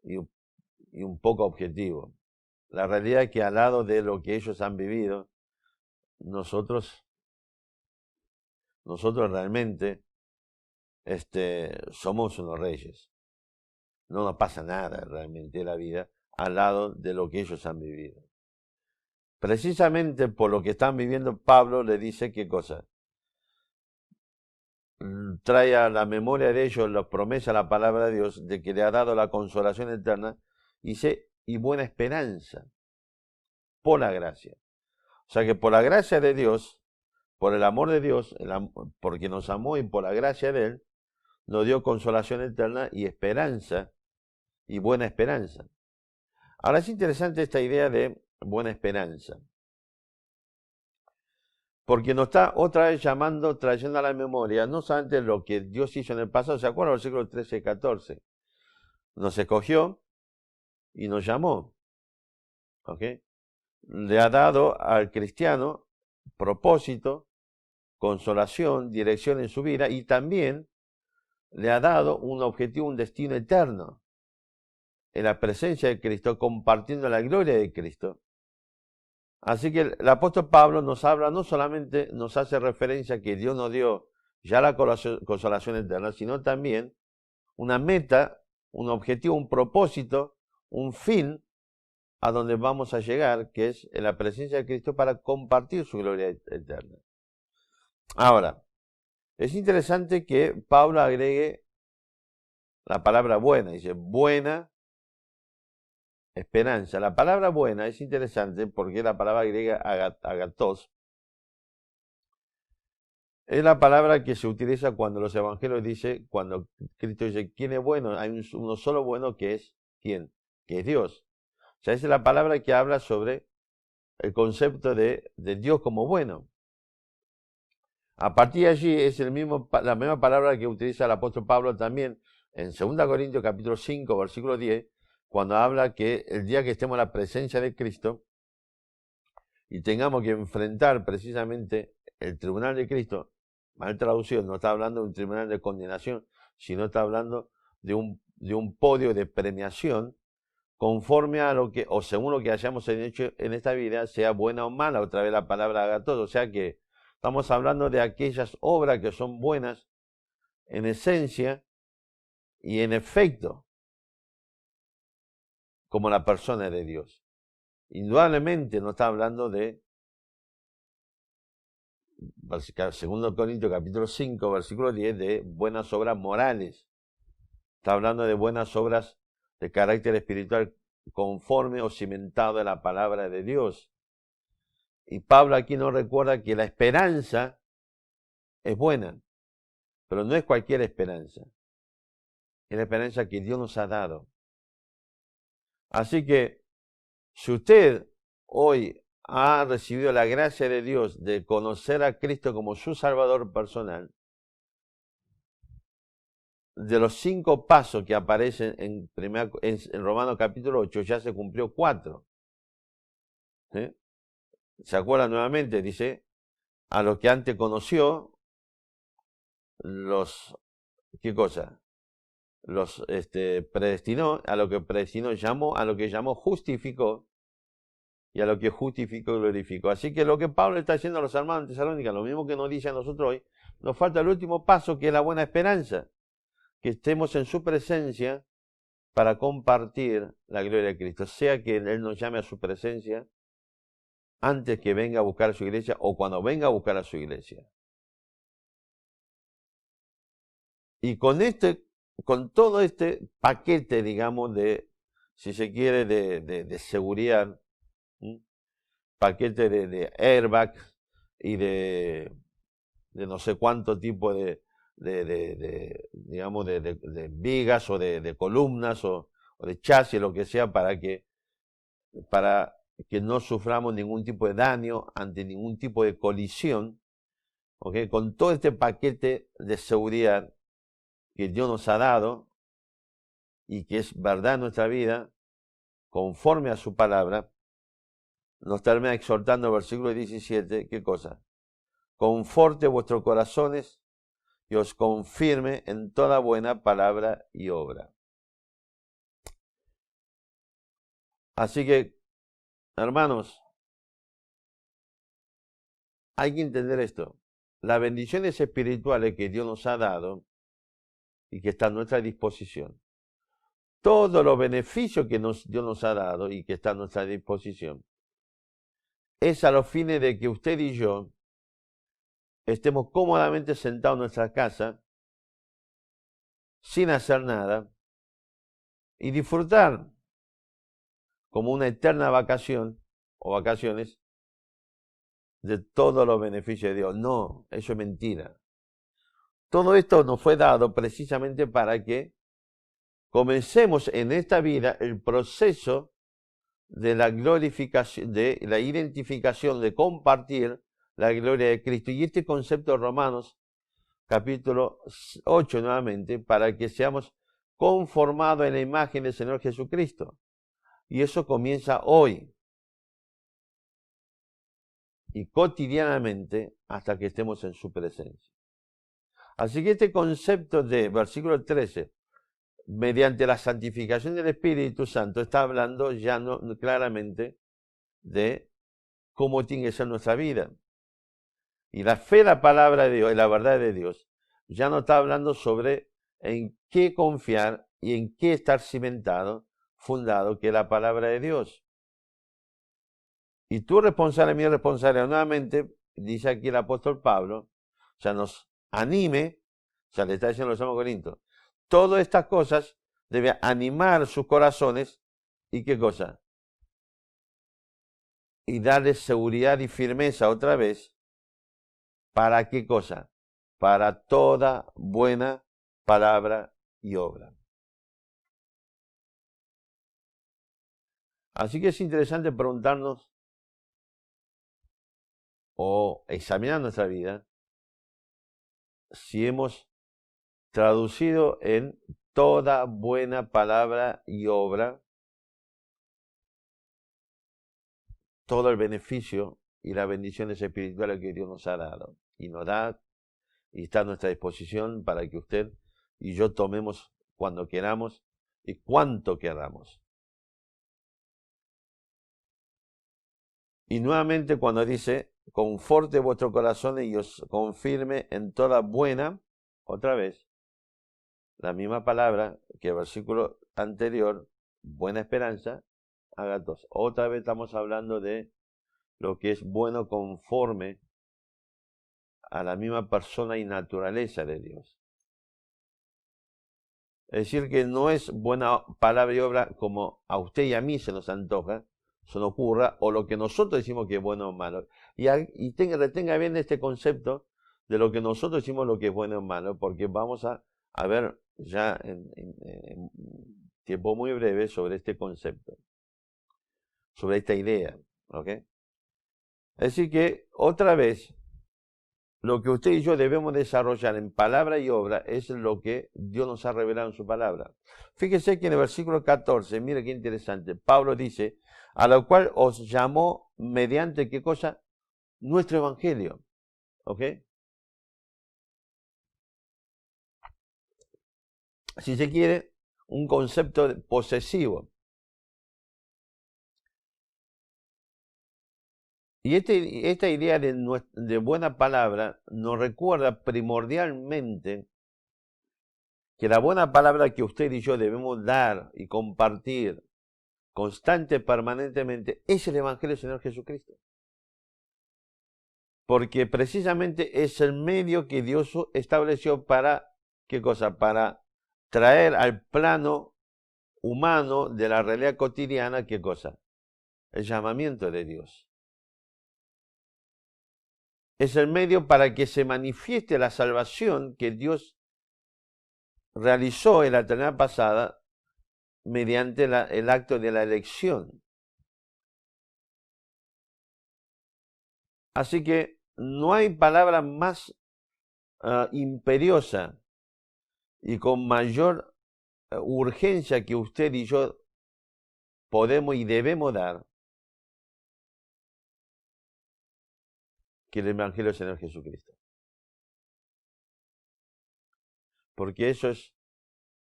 y un poco objetivo. La realidad es que al lado de lo que ellos han vivido, nosotros realmente somos unos reyes. No nos pasa nada realmente en la vida al lado de lo que ellos han vivido. Precisamente por lo que están viviendo, Pablo le dice qué cosa. Trae a la memoria de ellos la promesa, la palabra de Dios, de que le ha dado la consolación eterna, y buena esperanza, por la gracia. O sea que por la gracia de Dios, por el amor de Dios, porque nos amó y por la gracia de Él, nos dio consolación eterna y esperanza y buena esperanza. Ahora es interesante esta idea de buena esperanza, porque nos está otra vez llamando, trayendo a la memoria, no solamente lo que Dios hizo en el pasado, ¿se acuerdan? Versículos 13 y 14. Nos escogió y nos llamó, ¿ok? Le ha dado al cristiano propósito, consolación, dirección en su vida, y también le ha dado un objetivo, un destino eterno, en la presencia de Cristo, compartiendo la gloria de Cristo. Así que el apóstol Pablo nos habla, no solamente nos hace referencia a que Dios nos dio ya la consolación eterna, sino también una meta, un objetivo, un propósito, un fin a donde vamos a llegar, que es en la presencia de Cristo para compartir su gloria eterna. Ahora, es interesante que Pablo agregue la palabra buena, dice buena esperanza. La palabra buena es interesante porque la palabra griega agatos es la palabra que se utiliza cuando los evangelios dicen, cuando Cristo dice, ¿quién es bueno? Hay uno solo bueno que es, ¿quién? Que es Dios. O sea, esa es la palabra que habla sobre el concepto de Dios como bueno. A partir de allí es la misma palabra que utiliza el apóstol Pablo también en 2 Corintios capítulo 5, versículo 10, cuando habla que el día que estemos en la presencia de Cristo y tengamos que enfrentar precisamente el tribunal de Cristo, mal traducido, no está hablando de un tribunal de condenación, sino está hablando de un podio de premiación conforme a lo que, o según lo que hayamos hecho en esta vida, sea buena o mala, otra vez la palabra agatos, o sea que estamos hablando de aquellas obras que son buenas en esencia y en efecto, como la persona de Dios. Indudablemente no está hablando de 2 Corintios capítulo 5, versículo 10, de buenas obras morales. Está hablando de buenas obras de carácter espiritual conforme o cimentado en la palabra de Dios. Y Pablo aquí nos recuerda que la esperanza es buena, pero no es cualquier esperanza. Es la esperanza que Dios nos ha dado. Así que, si usted hoy ha recibido la gracia de Dios de conocer a Cristo como su Salvador personal, de los 5 pasos que aparecen en Romanos capítulo 8, ya se cumplió 4. ¿Sí? ¿Se acuerdan nuevamente? Dice, a los que antes conoció, ¿qué cosa? Los predestinó, a lo que predestinó llamó, a lo que llamó justificó, y a lo que justificó glorificó. Así que lo que Pablo está haciendo a los hermanos de Tesalónica, lo mismo que nos dice a nosotros hoy, nos falta el último paso, que es la buena esperanza, que estemos en su presencia para compartir la gloria de Cristo, sea que Él nos llame a su presencia antes que venga a buscar a su iglesia o cuando venga a buscar a su iglesia. Y con todo este paquete, digamos, de, si se quiere, de seguridad, paquete de airbag y de no sé cuánto tipo digamos, de vigas o de columnas o de chasis, lo que sea, para que no suframos ningún tipo de daño ante ningún tipo de colisión, ¿okay? Con todo este paquete de seguridad que Dios nos ha dado y que es verdad en nuestra vida, conforme a su palabra, nos termina exhortando el versículo 17, ¿qué cosa? Conforte vuestros corazones y os confirme en toda buena palabra y obra. Así que, hermanos, hay que entender esto. Las bendiciones espirituales que Dios nos ha dado y que están a nuestra disposición, todos los beneficios que Dios nos ha dado y que están a nuestra disposición, es a los fines de que usted y yo estemos cómodamente sentados en nuestra casa, sin hacer nada, y disfrutar como una eterna vacación o vacaciones de todos los beneficios de Dios. No, eso es mentira. Todo esto nos fue dado precisamente para que comencemos en esta vida el proceso de la glorificación, de la identificación, de compartir la gloria de Cristo. Y este concepto de Romanos, capítulo 8 nuevamente, para que seamos conformados en la imagen del Señor Jesucristo. Y eso comienza hoy y cotidianamente hasta que estemos en su presencia. Así que este concepto de versículo 13, mediante la santificación del Espíritu Santo, está hablando ya no, claramente de cómo tiene que ser nuestra vida. Y la fe, la palabra de Dios y la verdad de Dios, ya no está hablando sobre en qué confiar y en qué estar cimentado, fundado, que es la palabra de Dios. Y tu responsable, mi responsabilidad, nuevamente, dice aquí el apóstol Pablo, o sea, nos anime, o sea, le está diciendo a los hermanos Corintios, todas estas cosas deben animar sus corazones, ¿y qué cosa? Y darles seguridad y firmeza otra vez, ¿para qué cosa? Para toda buena palabra y obra. Así que es interesante preguntarnos o examinar nuestra vida si hemos traducido en toda buena palabra y obra todo el beneficio y las bendiciones espirituales que Dios nos ha dado y nos da y está a nuestra disposición para que usted y yo tomemos cuando queramos y cuanto queramos. Y nuevamente cuando dice, conforte vuestro corazón y os confirme en toda buena, otra vez, la misma palabra que el versículo anterior, buena esperanza, agatos. Otra vez estamos hablando de lo que es bueno conforme a la misma persona y naturaleza de Dios. Es decir, que no es buena palabra y obra como a usted y a mí se nos antoja, se nos ocurra, o lo que nosotros decimos que es bueno o malo. Y retenga bien este concepto de lo que nosotros decimos lo que es bueno o malo, porque vamos a ver ya en tiempo muy breve sobre este concepto, sobre esta idea. ¿Ok? Es decir que, otra vez, lo que usted y yo debemos desarrollar en palabra y obra es lo que Dios nos ha revelado en su palabra. Fíjese que en el versículo 14, mire qué interesante, Pablo dice, a lo cual os llamó mediante, ¿qué cosa? Nuestro evangelio. ¿Ok? Si se quiere, un concepto posesivo. Y esta idea de buena palabra nos recuerda primordialmente que la buena palabra que usted y yo debemos dar y compartir constante, permanentemente, es el Evangelio del Señor Jesucristo. Porque precisamente es el medio que Dios estableció para, ¿qué cosa? Para traer al plano humano de la realidad cotidiana, ¿qué cosa? El llamamiento de Dios. Es el medio para que se manifieste la salvación que Dios realizó en la eternidad pasada mediante el acto de la elección. Así que no hay palabra más imperiosa y con mayor urgencia que usted y yo podemos y debemos dar que el Evangelio del Señor Jesucristo. Porque eso es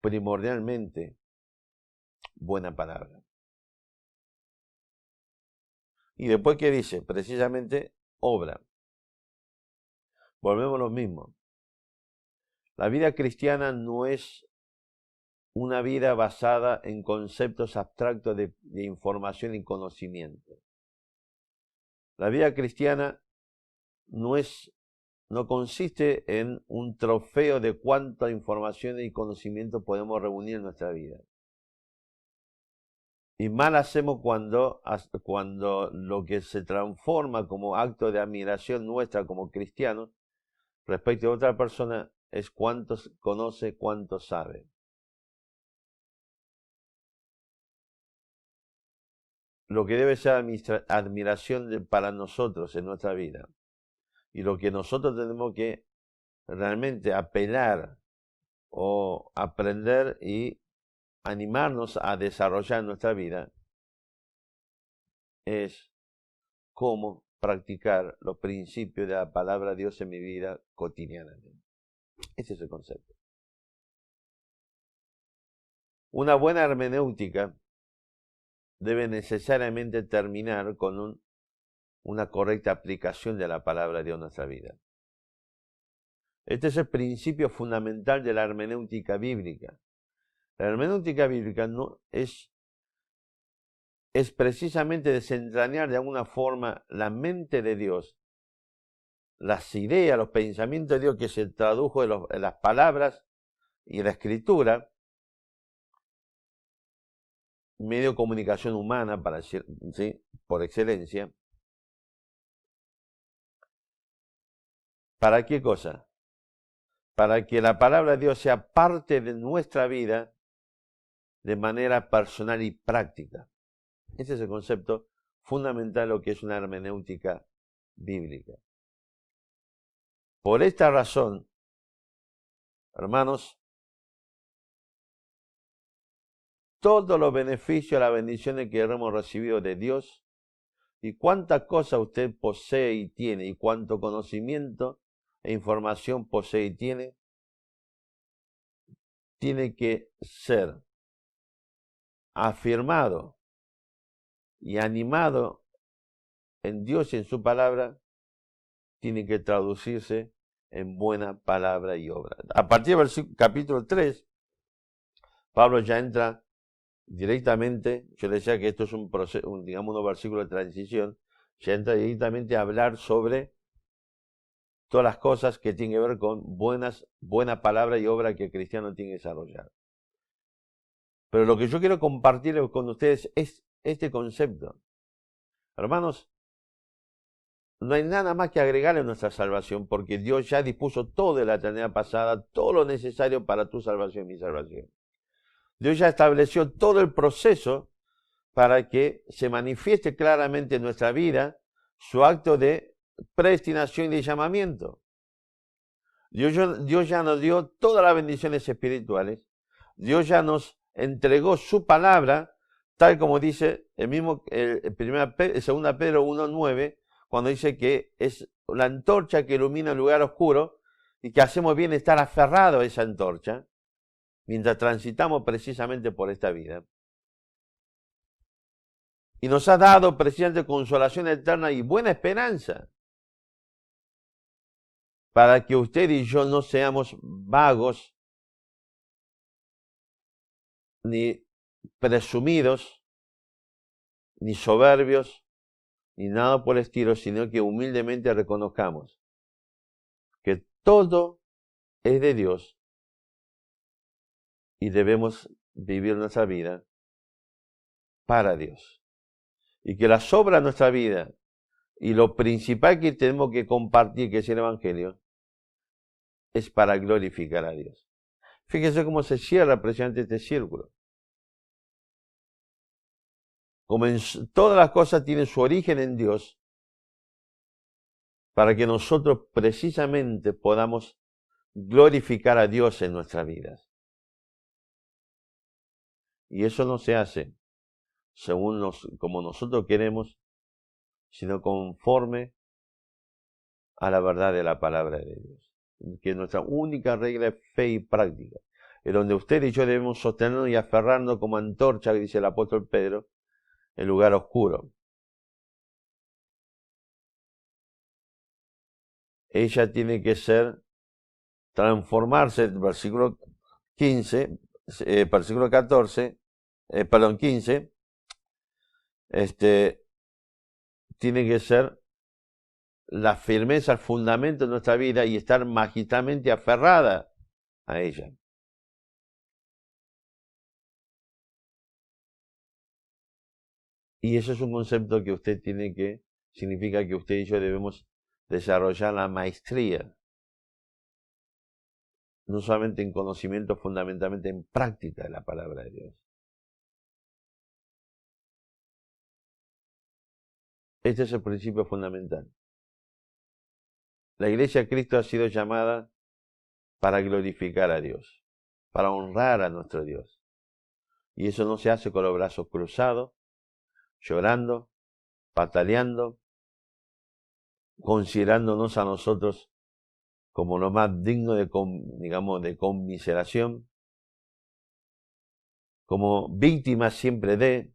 primordialmente buena palabra. Y después, ¿qué dice? Precisamente obra. Volvemos a lo mismo. La vida cristiana no es una vida basada en conceptos abstractos de información y conocimiento. La vida cristiana no consiste en un trofeo de cuánta información y conocimiento podemos reunir en nuestra vida. Y mal hacemos cuando lo que se transforma como acto de admiración nuestra como cristianos respecto a otra persona es cuánto conoce, cuánto sabe. lo que debe ser admiración para nosotros en nuestra vida. Y lo que nosotros tenemos que realmente apelar o aprender y animarnos a desarrollar en nuestra vida es cómo practicar los principios de la palabra de Dios en mi vida cotidianamente. Ese es el concepto. Una buena hermenéutica debe necesariamente terminar con una correcta aplicación de la palabra de Dios en nuestra vida. Este es el principio fundamental de la hermenéutica bíblica. La hermenéutica bíblica no es precisamente desentrañar de alguna forma la mente de Dios, las ideas, los pensamientos de Dios que se tradujo en las palabras y en la escritura, medio de comunicación humana, para decir, ¿sí?, por excelencia. ¿Para qué cosa? Para que la palabra de Dios sea parte de nuestra vida de manera personal y práctica. Ese es el concepto fundamental de lo que es una hermenéutica bíblica. Por esta razón, hermanos, todos los beneficios, las bendiciones que hemos recibido de Dios y cuánta cosa usted posee y tiene y cuánto conocimiento e información posee y tiene que ser afirmado y animado en Dios y en su palabra, tiene que traducirse en buena palabra y obra. A partir del capítulo 3, Pablo ya entra directamente, yo decía que esto es un proceso, digamos, unos versículos de transición, ya entra directamente a hablar sobre todas las cosas que tienen que ver con buena palabra y obra que el cristiano tiene que desarrollar. Pero lo que yo quiero compartir con ustedes es este concepto. Hermanos, no hay nada más que agregarle a nuestra salvación, porque Dios ya dispuso todo de la eternidad pasada, todo lo necesario para tu salvación y mi salvación. Dios ya estableció todo el proceso para que se manifieste claramente en nuestra vida su acto de predestinación y de llamamiento. Dios ya nos dio todas las bendiciones espirituales. Dios ya nos entregó su palabra, tal como dice el mismo 2 Pedro 1:9, cuando dice que es la antorcha que ilumina el lugar oscuro y que hacemos bien estar aferrados a esa antorcha mientras transitamos precisamente por esta vida. Y nos ha dado precisamente consolación eterna y buena esperanza para que usted y yo no seamos vagos ni presumidos, ni soberbios, ni nada por el estilo, sino que humildemente reconozcamos que todo es de Dios y debemos vivir nuestra vida para Dios. Y que las obras de nuestra vida y lo principal que tenemos que compartir, que es el Evangelio, es para glorificar a Dios. Fíjense cómo se cierra precisamente este círculo. Como todas las cosas tienen su origen en Dios, para que nosotros precisamente podamos glorificar a Dios en nuestras vidas. Y eso no se hace como nosotros queremos, sino conforme a la verdad de la palabra de Dios. Que nuestra única regla es fe y práctica. Es donde usted y yo debemos sostenernos y aferrarnos como antorcha, dice el apóstol Pedro, en lugar oscuro. Ella tiene que transformarse, versículo 15, versículo 14, 15, tiene que ser la firmeza, el fundamento de nuestra vida y estar magistralmente aferrada a ella. Y eso es un concepto que significa que usted y yo debemos desarrollar la maestría, no solamente en conocimiento, fundamentalmente en práctica de la palabra de Dios. Este es el principio fundamental. La iglesia de Cristo ha sido llamada para glorificar a Dios, para honrar a nuestro Dios. Y eso no se hace con los brazos cruzados, llorando, pataleando, considerándonos a nosotros como lo más digno de, digamos, de conmiseración, como víctimas siempre de,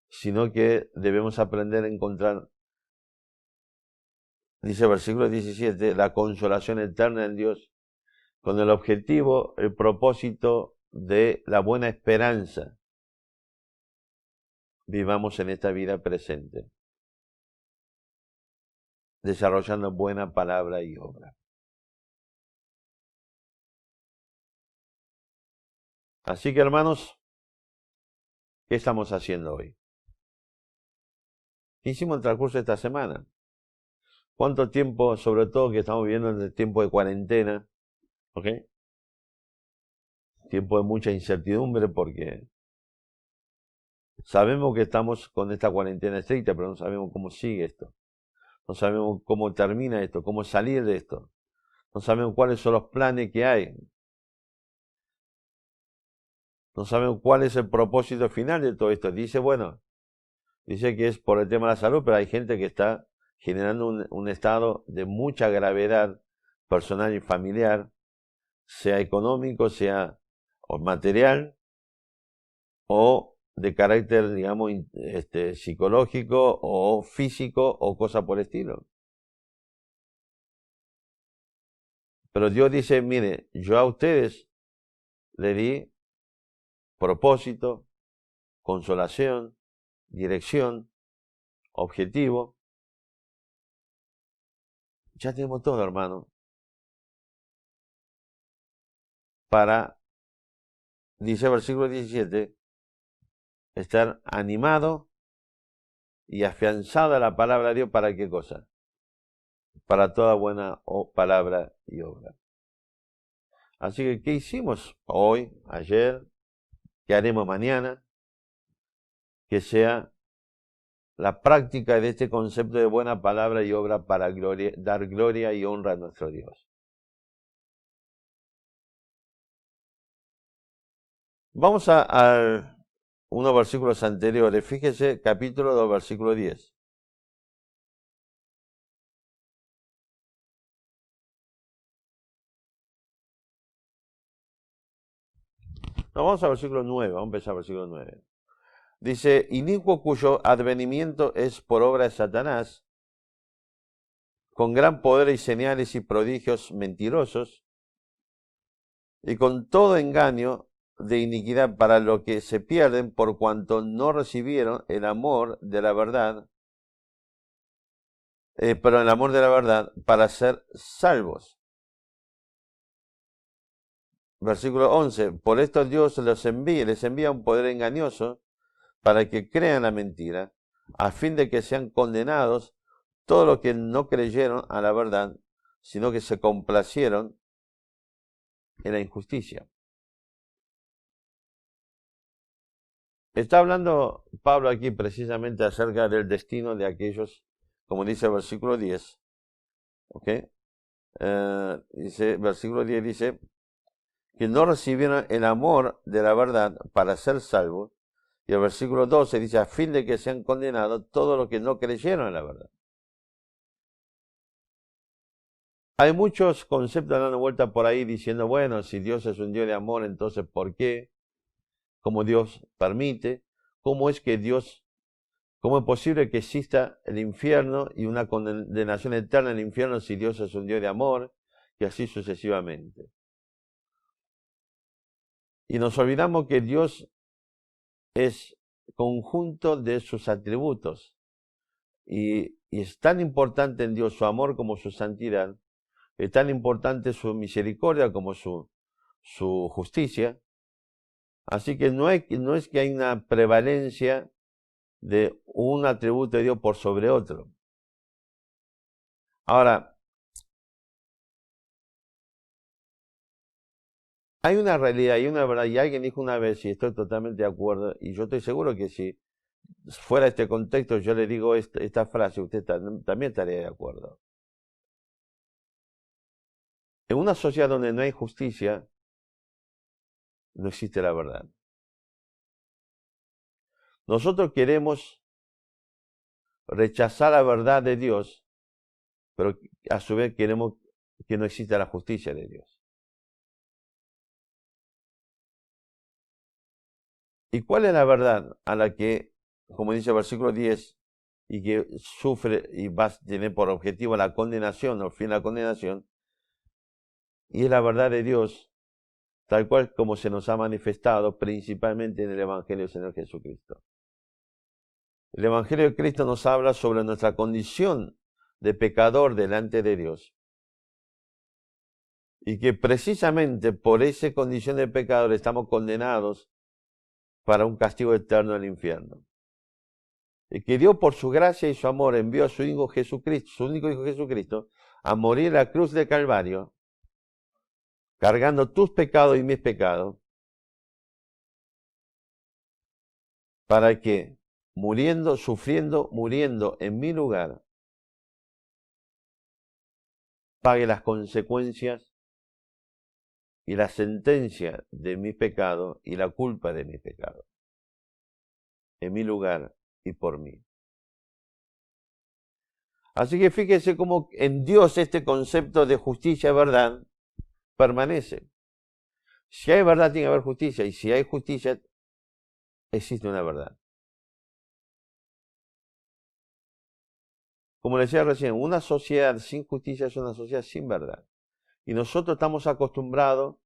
sino que debemos aprender a encontrar, dice el versículo 17, la consolación eterna en Dios, con el objetivo, el propósito de la buena esperanza. Vivamos en esta vida presente, desarrollando buena palabra y obra. Así que, hermanos, ¿qué estamos haciendo hoy? ¿Qué hicimos en el transcurso de esta semana? ¿Cuánto tiempo, sobre todo que estamos viviendo en el tiempo de cuarentena, ¿ok? Tiempo de mucha incertidumbre porque sabemos que estamos con esta cuarentena estricta, pero no sabemos cómo sigue esto. No sabemos cómo termina esto, cómo salir de esto. No sabemos cuáles son los planes que hay. No sabemos cuál es el propósito final de todo esto. Dice, bueno, dice que es por el tema de la salud, pero hay gente que está generando un estado de mucha gravedad personal y familiar, sea económico, sea o material, o de carácter, digamos, psicológico o físico o cosa por el estilo. Pero Dios dice, mire, yo a ustedes le di propósito, consolación, dirección, objetivo. Ya tenemos todo, hermano, para, dice el versículo 17, estar animado y afianzado a la palabra de Dios. ¿Para qué cosa? Para toda buena palabra y obra. Así que, ¿qué hicimos hoy, ayer? ¿Qué haremos mañana? Que sea la práctica de este concepto de buena palabra y obra para dar gloria y honra a nuestro Dios. Vamos a unos versículos anteriores. Fíjese, capítulo 2, versículo 10. No, vamos al versículo 9, vamos a empezar al versículo 9. Dice, inicuo cuyo advenimiento es por obra de Satanás, con gran poder y señales y prodigios mentirosos, y con todo engaño de iniquidad para los que se pierden por cuanto no recibieron el amor de la verdad, pero el amor de la verdad para ser salvos. Versículo 11, por esto Dios les envía un poder engañoso para que crean la mentira, a fin de que sean condenados todos los que no creyeron a la verdad, sino que se complacieron en la injusticia. Está hablando Pablo aquí precisamente acerca del destino de aquellos, como dice el versículo 10, ¿ok? Versículo 10 dice, que no recibieron el amor de la verdad para ser salvos. Y el versículo 12 dice, a fin de que sean condenados todos los que no creyeron en la verdad. Hay muchos conceptos dando vuelta por ahí diciendo, bueno, si Dios es un Dios de amor, entonces ¿por qué? ¿Cómo Dios permite? ¿Cómo es posible que exista el infierno y una condenación eterna en el infierno si Dios es un Dios de amor? Y así sucesivamente. Y nos olvidamos que Dios es conjunto de sus atributos. Y es tan importante en Dios su amor como su santidad, es tan importante su misericordia como su justicia. Así que no es que hay una prevalencia de un atributo de Dios por sobre otro. Ahora, hay una realidad, hay una verdad, y alguien dijo una vez, y estoy totalmente de acuerdo, y yo estoy seguro que si fuera este contexto yo le digo esta frase, usted también estaría de acuerdo. En una sociedad donde no hay justicia, no existe la verdad. Nosotros queremos rechazar la verdad de Dios, pero a su vez queremos que no exista la justicia de Dios. ¿Y cuál es la verdad a la que, como dice el versículo 10, y que sufre y va a tener por objetivo la condenación, o fin la condenación? Y es la verdad de Dios, tal cual como se nos ha manifestado principalmente en el Evangelio del Señor Jesucristo. El Evangelio de Cristo nos habla sobre nuestra condición de pecador delante de Dios. Y que precisamente por esa condición de pecador estamos condenados para un castigo eterno al infierno. Y que Dios por su gracia y su amor envió a su Hijo Jesucristo, su único Hijo Jesucristo, a morir en la cruz de Calvario, cargando tus pecados y mis pecados, para que, muriendo, sufriendo, muriendo en mi lugar, pague las consecuencias y la sentencia de mi pecado y la culpa de mi pecado, en mi lugar y por mí. Así que fíjese cómo en Dios este concepto de justicia y verdad permanece. Si hay verdad tiene que haber justicia, y si hay justicia existe una verdad. Como le decía recién, una sociedad sin justicia es una sociedad sin verdad. Y nosotros estamos acostumbrados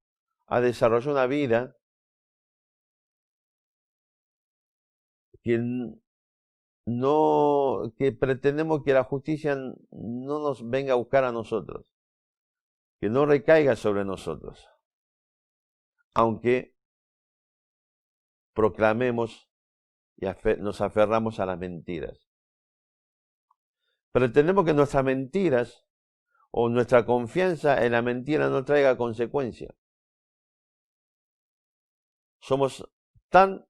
a desarrollar una vida que pretendemos que la justicia no nos venga a buscar a nosotros, que no recaiga sobre nosotros, aunque proclamemos y nos aferramos a las mentiras. Pretendemos que nuestras mentiras o nuestra confianza en la mentira no traiga consecuencias. Somos tan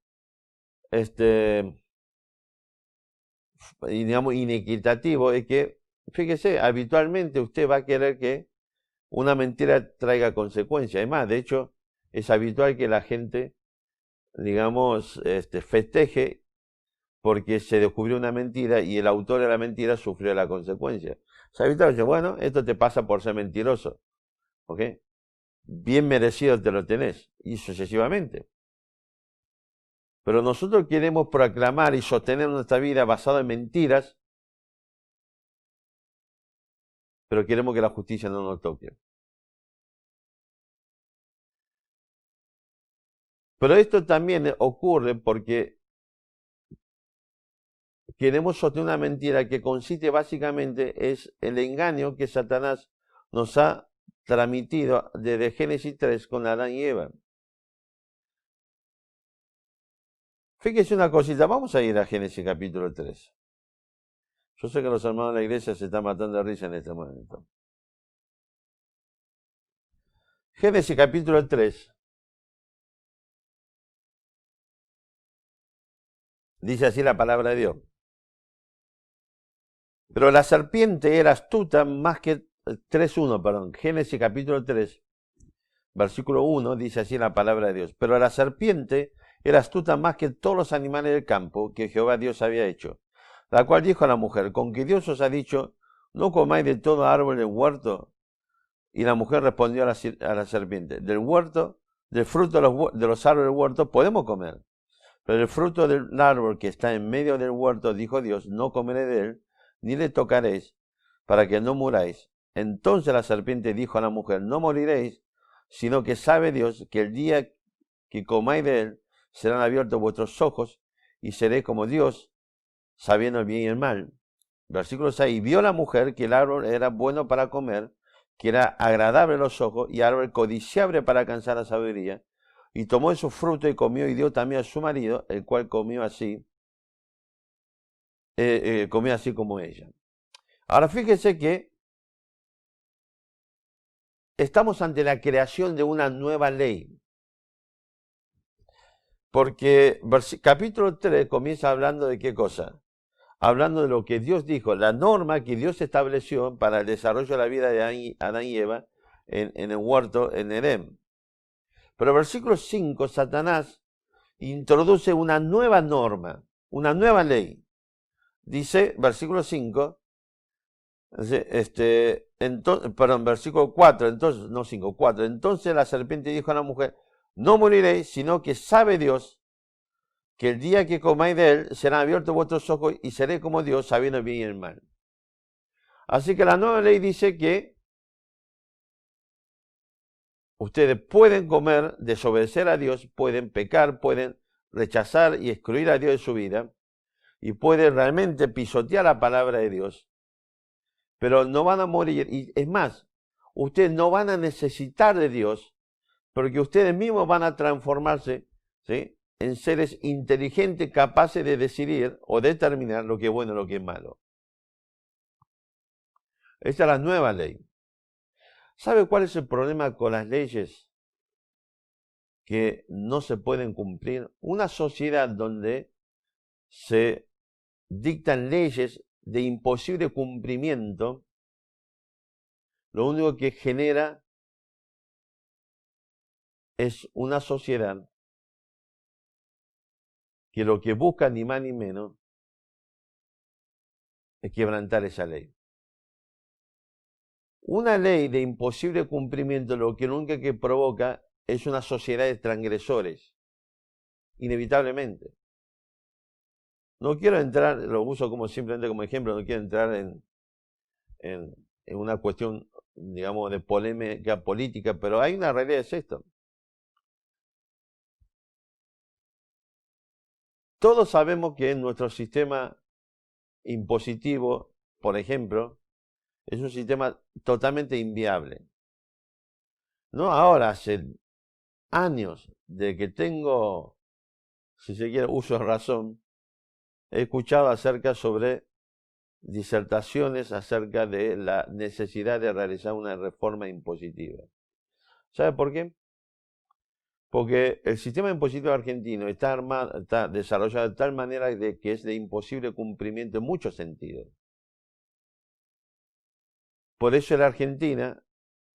digamos, inequitativo, es que, fíjese, habitualmente usted va a querer que una mentira traiga consecuencias. Además, de hecho, es habitual que la gente, digamos, festeje porque se descubrió una mentira y el autor de la mentira sufrió la consecuencia. Es habitual que, bueno, esto te pasa por ser mentiroso, ¿ok? Bien merecido te lo tenés, y sucesivamente. Pero nosotros queremos proclamar y sostener nuestra vida basada en mentiras, pero queremos que la justicia no nos toque. Pero esto también ocurre porque queremos sostener una mentira que consiste básicamente es el engaño que Satanás nos ha transmitido desde Génesis 3 con Adán y Eva. Fíjese una cosita, vamos a ir a Génesis capítulo 3. Yo sé que los hermanos de la iglesia se están matando de risa en este momento. Génesis capítulo 3. Dice así la palabra de Dios. Pero la serpiente era astuta más que 3:1, perdón. Génesis capítulo 3, versículo 1, dice así la palabra de Dios. Pero la serpiente era astuta más que todos los animales del campo que Jehová Dios había hecho. La cual dijo a la mujer, ¿con que Dios os ha dicho, no comáis de todo árbol del huerto? Y la mujer respondió a la serpiente, del huerto, del fruto de los árboles del huerto podemos comer. Pero el fruto del árbol que está en medio del huerto, dijo Dios, no comeré de él, ni le tocaréis, para que no muráis. Entonces la serpiente dijo a la mujer, no moriréis, sino que sabe Dios que el día que comáis de él, serán abiertos vuestros ojos, y seréis como Dios, sabiendo el bien y el mal. Versículo 6, y vio la mujer que el árbol era bueno para comer, que era agradable a los ojos, y árbol codiciable para alcanzar la sabiduría, y tomó de su fruto y comió, y dio también a su marido, el cual comió así como ella. Ahora fíjese que estamos ante la creación de una nueva ley. Porque capítulo 3 comienza hablando de qué cosa. Hablando de lo que Dios dijo, la norma que Dios estableció para el desarrollo de la vida de Adán y Eva en el huerto, en Edén. Pero versículo 5, Satanás introduce una nueva norma, una nueva ley. Dice, versículo 5, versículo 4, entonces, no 5, 4. Entonces la serpiente dijo a la mujer, no moriréis, sino que sabe Dios que el día que comáis de él serán abiertos vuestros ojos y seréis como Dios, sabiendo el bien y el mal. Así que la nueva ley dice que ustedes pueden comer, desobedecer a Dios, pueden pecar, pueden rechazar y excluir a Dios de su vida y pueden realmente pisotear la palabra de Dios, pero no van a morir. Y es más, ustedes no van a necesitar de Dios porque ustedes mismos van a transformarse, ¿sí?, en seres inteligentes capaces de decidir o determinar lo que es bueno y lo que es malo. Esta es la nueva ley. ¿Sabe cuál es el problema con las leyes que no se pueden cumplir? Una sociedad donde se dictan leyes de imposible cumplimiento, lo único que genera es una sociedad que lo que busca ni más ni menos es quebrantar esa ley. Una ley de imposible cumplimiento lo único que provoca es una sociedad de transgresores, inevitablemente. No quiero entrar, lo uso simplemente como ejemplo, no quiero entrar en una cuestión, digamos, de polémica política, pero hay una realidad, es esto. Todos sabemos que nuestro sistema impositivo, por ejemplo, es un sistema totalmente inviable. No ahora, hace años de que tengo, si se quiere, uso de razón, he escuchado sobre disertaciones acerca de la necesidad de realizar una reforma impositiva. ¿Sabe por qué? Porque el sistema impositivo argentino está desarrollado de tal manera de que es de imposible cumplimiento en muchos sentidos. Por eso en la Argentina,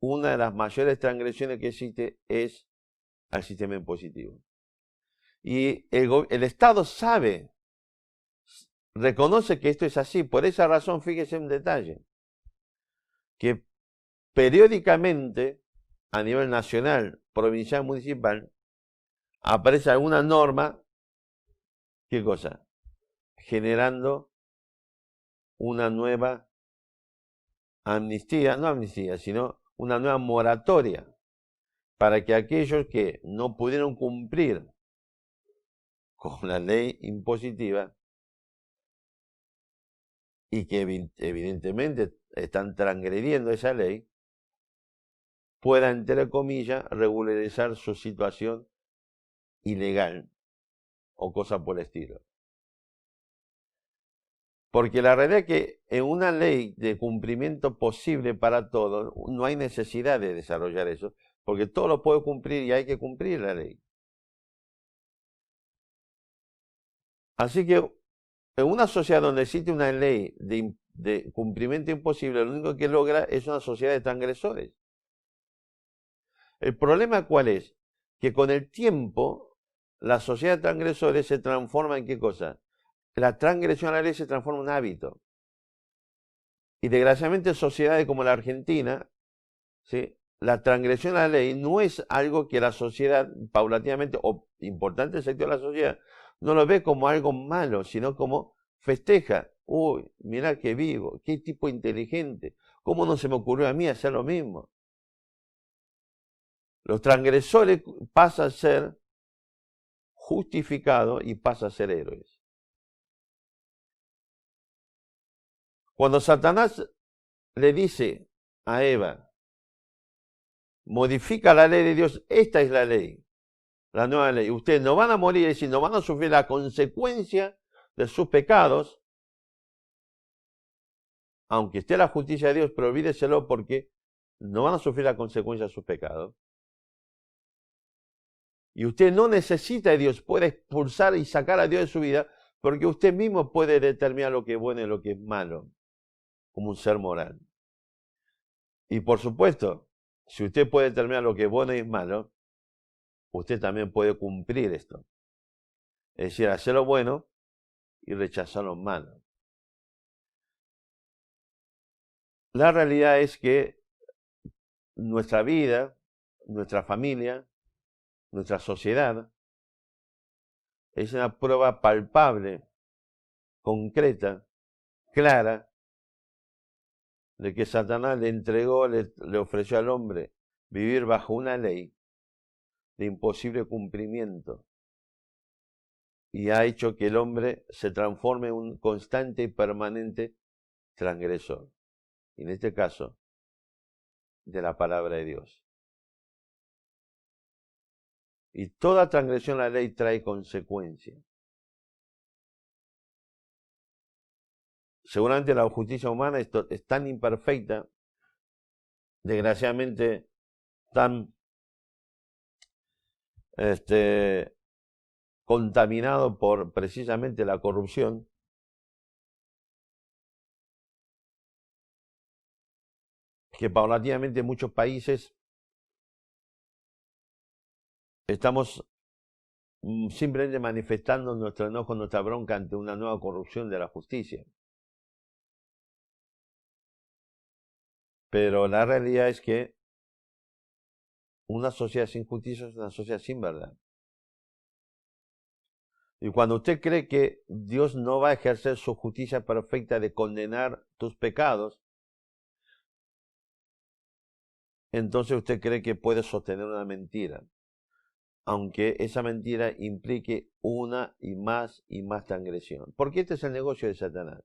una de las mayores transgresiones que existe es al sistema impositivo. Y el Estado reconoce que esto es así. Por esa razón, fíjese un detalle, que periódicamente, a nivel nacional, provincial, municipal, aparece alguna norma, ¿qué cosa? Generando una nueva amnistía, no amnistía, sino una nueva moratoria, para que aquellos que no pudieron cumplir con la ley impositiva y que evidentemente están transgrediendo esa ley, puedan, entre comillas, regularizar su situación ilegal o cosa por el estilo. Porque la realidad es que en una ley de cumplimiento posible para todos, no hay necesidad de desarrollar eso, porque todo lo puede cumplir y hay que cumplir la ley. Así que en una sociedad donde existe una ley de cumplimiento imposible, lo único que logra es una sociedad de transgresores. El problema ¿cuál es? Que con el tiempo la sociedad de transgresores se transforma en ¿qué cosa? La transgresión a la ley se transforma en un hábito. Y desgraciadamente en sociedades como la Argentina, ¿sí?, la transgresión a la ley no es algo que la sociedad paulatinamente, o importante sector de la sociedad, no lo ve como algo malo, sino como festeja. Uy, mirá qué vivo, qué tipo inteligente, ¿cómo no se me ocurrió a mí hacer lo mismo? Los transgresores pasan a ser justificados y pasan a ser héroes. Cuando Satanás le dice a Eva, modifica la ley de Dios, esta es la ley, la nueva ley. Ustedes no van a morir, es decir, no van a sufrir la consecuencia de sus pecados, aunque esté la justicia de Dios, pero olvídeselo porque no van a sufrir la consecuencia de sus pecados. Y usted no necesita de Dios, puede expulsar y sacar a Dios de su vida, porque usted mismo puede determinar lo que es bueno y lo que es malo, como un ser moral. Y por supuesto, si usted puede determinar lo que es bueno y es malo, usted también puede cumplir esto. Es decir, hacer lo bueno y rechazar lo malo. La realidad es que nuestra vida, nuestra familia, nuestra sociedad, es una prueba palpable, concreta, clara, de que Satanás le entregó, le ofreció al hombre vivir bajo una ley de imposible cumplimiento y ha hecho que el hombre se transforme en un constante y permanente transgresor. En este caso, de la palabra de Dios. Y toda transgresión a la ley trae consecuencias. Seguramente la justicia humana es tan imperfecta, desgraciadamente tan contaminado por precisamente la corrupción, que paulatinamente en muchos países estamos simplemente manifestando nuestro enojo, nuestra bronca ante una nueva corrupción de la justicia. Pero la realidad es que una sociedad sin justicia es una sociedad sin verdad. Y cuando usted cree que Dios no va a ejercer su justicia perfecta de condenar tus pecados, entonces usted cree que puede sostener una mentira, aunque esa mentira implique una y más transgresión. Porque este es el negocio de Satanás.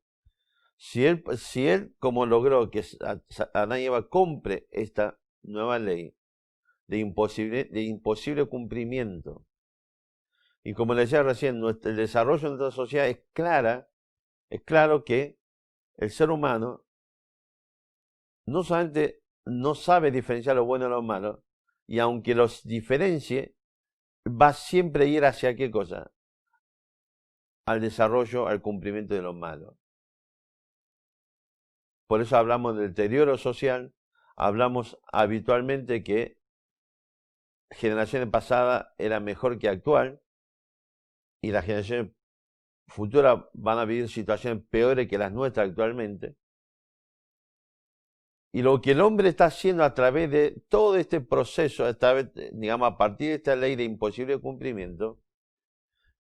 Si él como logró que Adán y Eva compre esta nueva ley de imposible cumplimiento, y como le decía recién, el desarrollo de nuestra sociedad es claro que el ser humano no solamente no sabe diferenciar lo bueno de lo malo, y aunque los diferencie, va siempre a ir hacia qué cosa? Al desarrollo, al cumplimiento de lo malo. Por eso hablamos del deterioro social, hablamos habitualmente que generaciones pasadas era mejor que actual, y las generaciones futuras van a vivir situaciones peores que las nuestras actualmente. Y lo que el hombre está haciendo a través de todo este proceso, digamos, a partir de esta ley de imposible cumplimiento,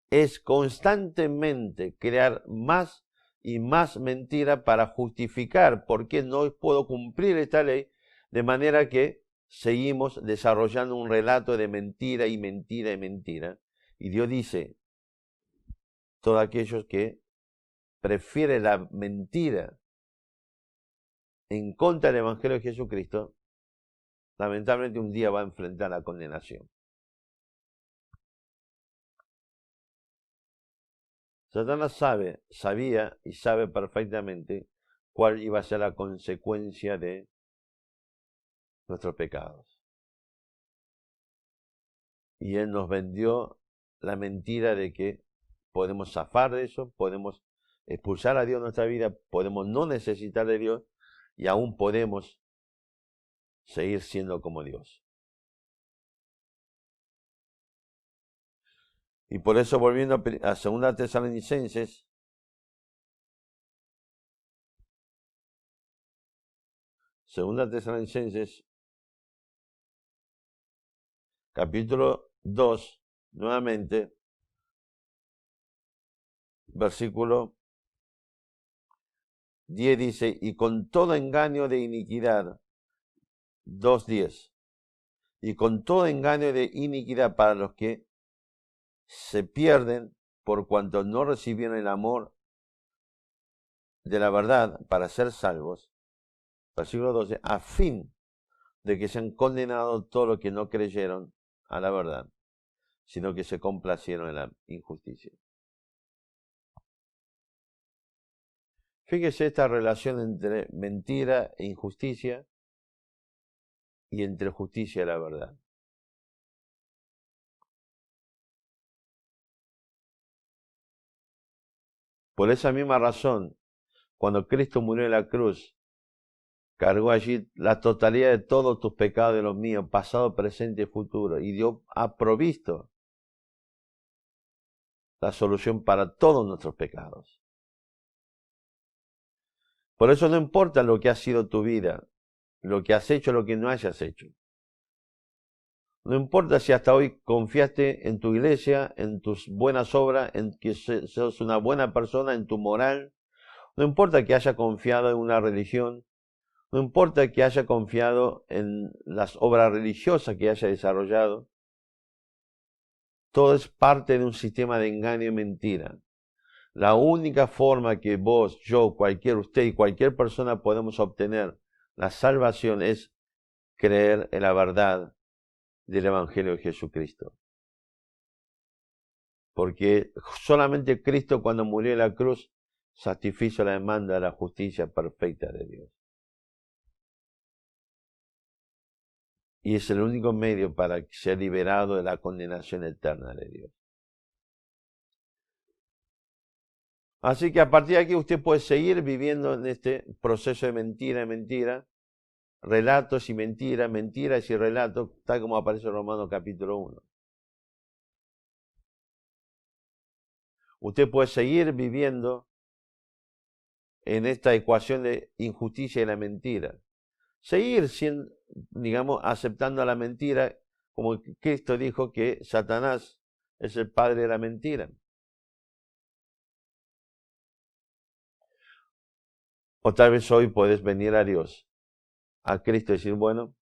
es constantemente crear más y más mentiras para justificar por qué no puedo cumplir esta ley, de manera que seguimos desarrollando un relato de mentira y mentira y mentira. Y Dios dice, todos aquellos que prefieren la mentira en contra del Evangelio de Jesucristo, lamentablemente un día va a enfrentar la condenación. Satanás sabía y sabe perfectamente cuál iba a ser la consecuencia de nuestros pecados. Y él nos vendió la mentira de que podemos zafar de eso, podemos expulsar a Dios de nuestra vida, podemos no necesitar de Dios y aún podemos seguir siendo como Dios. Y por eso, volviendo a 2 Tesalonicenses, capítulo 2, nuevamente, versículo 10 dice, y con todo engaño de iniquidad, 2:10, y con todo engaño de iniquidad para los que se pierden por cuanto no recibieron el amor de la verdad para ser salvos. Versículo 12, a fin de que sean condenados todos los que no creyeron a la verdad, sino que se complacieron en la injusticia. Fíjese esta relación entre mentira e injusticia. y entre justicia y la verdad. Por esa misma razón, cuando Cristo murió en la cruz, cargó allí la totalidad de todos tus pecados y de los míos, pasado, presente y futuro, y Dios ha provisto la solución para todos nuestros pecados. Por eso no importa lo que ha sido tu vida, lo que has hecho, lo que no hayas hecho. No importa si hasta hoy confiaste en tu iglesia, en tus buenas obras, en que sos una buena persona, en tu moral. No importa que haya confiado en una religión. No importa que haya confiado en las obras religiosas que haya desarrollado. Todo es parte de un sistema de engaño y mentira. La única forma que vos, yo, usted y cualquier persona podemos obtener la salvación es creer en la verdad del Evangelio de Jesucristo. Porque solamente Cristo, cuando murió en la cruz, satisfizo la demanda de la justicia perfecta de Dios. Y es el único medio para ser liberado de la condenación eterna de Dios. Así que a partir de aquí usted puede seguir viviendo en este proceso de mentira, relatos y mentiras, mentiras y relatos, tal como aparece en Romanos capítulo 1. Usted puede seguir viviendo en esta ecuación de injusticia y la mentira. Seguir siendo, digamos, aceptando la mentira, como Cristo dijo que Satanás es el padre de la mentira. O tal vez hoy puedes venir a Dios, a Cristo y decir, bueno,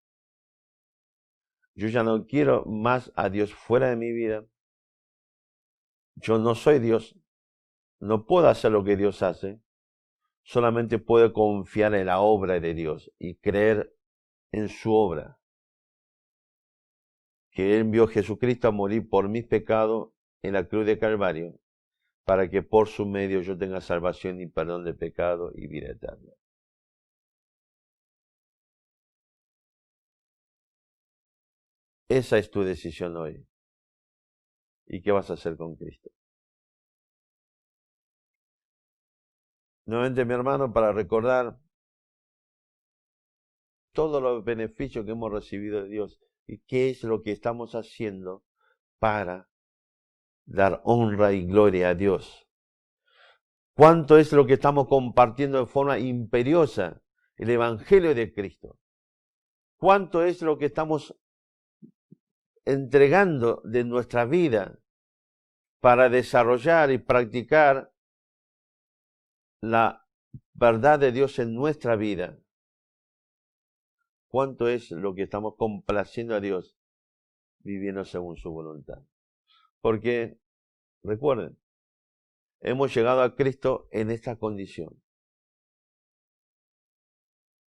yo ya no quiero más a Dios fuera de mi vida. Yo no soy Dios, no puedo hacer lo que Dios hace, solamente puedo confiar en la obra de Dios y creer en su obra. Que Él envió a Jesucristo a morir por mis pecados en la cruz de Calvario, para que por su medio yo tenga salvación y perdón de pecado y vida eterna. Esa es tu decisión hoy. ¿Y qué vas a hacer con Cristo? Nuevamente, mi hermano, para recordar todos los beneficios que hemos recibido de Dios y qué es lo que estamos haciendo para dar honra y gloria a Dios. ¿Cuánto es lo que estamos compartiendo de forma imperiosa el Evangelio de Cristo? ¿Cuánto es lo que estamos entregando de nuestra vida para desarrollar y practicar la verdad de Dios en nuestra vida? ¿Cuánto es lo que estamos complaciendo a Dios viviendo según su voluntad? Porque, recuerden, hemos llegado a Cristo en esta condición,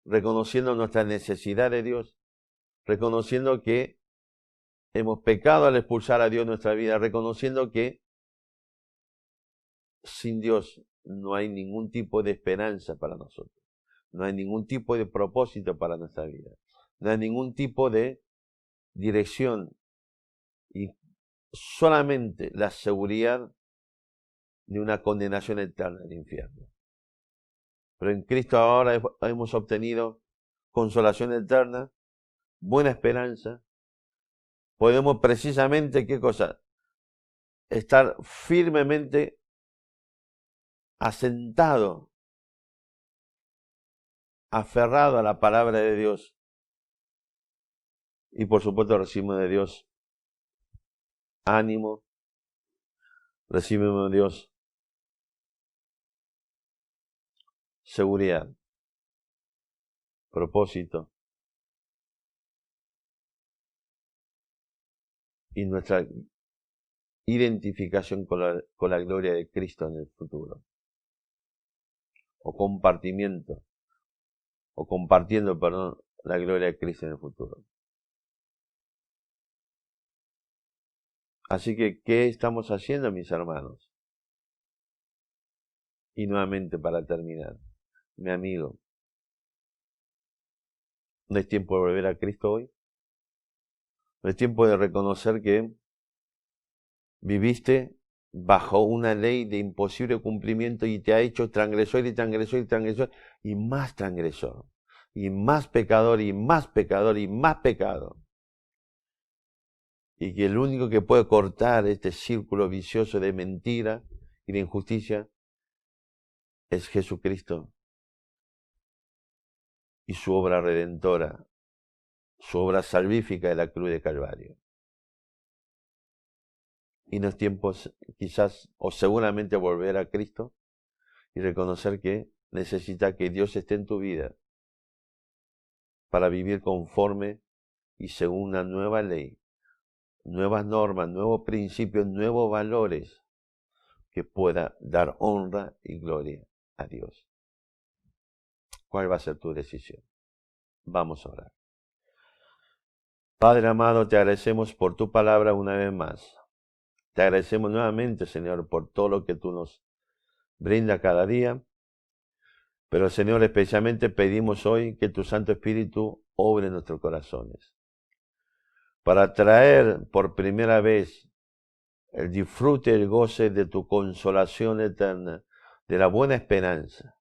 reconociendo nuestra necesidad de Dios, reconociendo que hemos pecado al expulsar a Dios de nuestra vida, reconociendo que sin Dios no hay ningún tipo de esperanza para nosotros, no hay ningún tipo de propósito para nuestra vida, no hay ningún tipo de dirección y solamente la seguridad de una condenación eterna en el infierno. Pero en Cristo ahora hemos obtenido consolación eterna, buena esperanza. Podemos precisamente, ¿qué cosa? Estar firmemente asentado, aferrado a la palabra de Dios. Y por supuesto recibimos de Dios ánimo, recibimos de Dios seguridad, propósito y nuestra identificación con la gloria de Cristo en el futuro. O compartiendo, la gloria de Cristo en el futuro. Así que, ¿qué estamos haciendo, mis hermanos? Y nuevamente para terminar, mi amigo, ¿No es tiempo de volver a Cristo hoy? ¿No es tiempo de reconocer que viviste bajo una ley de imposible cumplimiento y te ha hecho transgresor y transgresor y transgresor y más transgresor, y más pecador y más pecador y más pecado? Y que el único que puede cortar este círculo vicioso de mentira y de injusticia es Jesucristo y su obra redentora, su obra salvífica de la cruz de Calvario. Y no es tiempo quizás o seguramente volver a Cristo y reconocer que necesita que Dios esté en tu vida para vivir conforme y según una nueva ley, nuevas normas, nuevos principios, nuevos valores que pueda dar honra y gloria a Dios. ¿Cuál va a ser tu decisión? Vamos a orar. Padre amado, te agradecemos por tu palabra una vez más. Te agradecemos nuevamente, Señor, por todo lo que tú nos brinda cada día. Pero, Señor, especialmente pedimos hoy que tu Santo Espíritu obre en nuestros corazones para traer por primera vez el disfrute y el goce de tu consolación eterna, de la buena esperanza,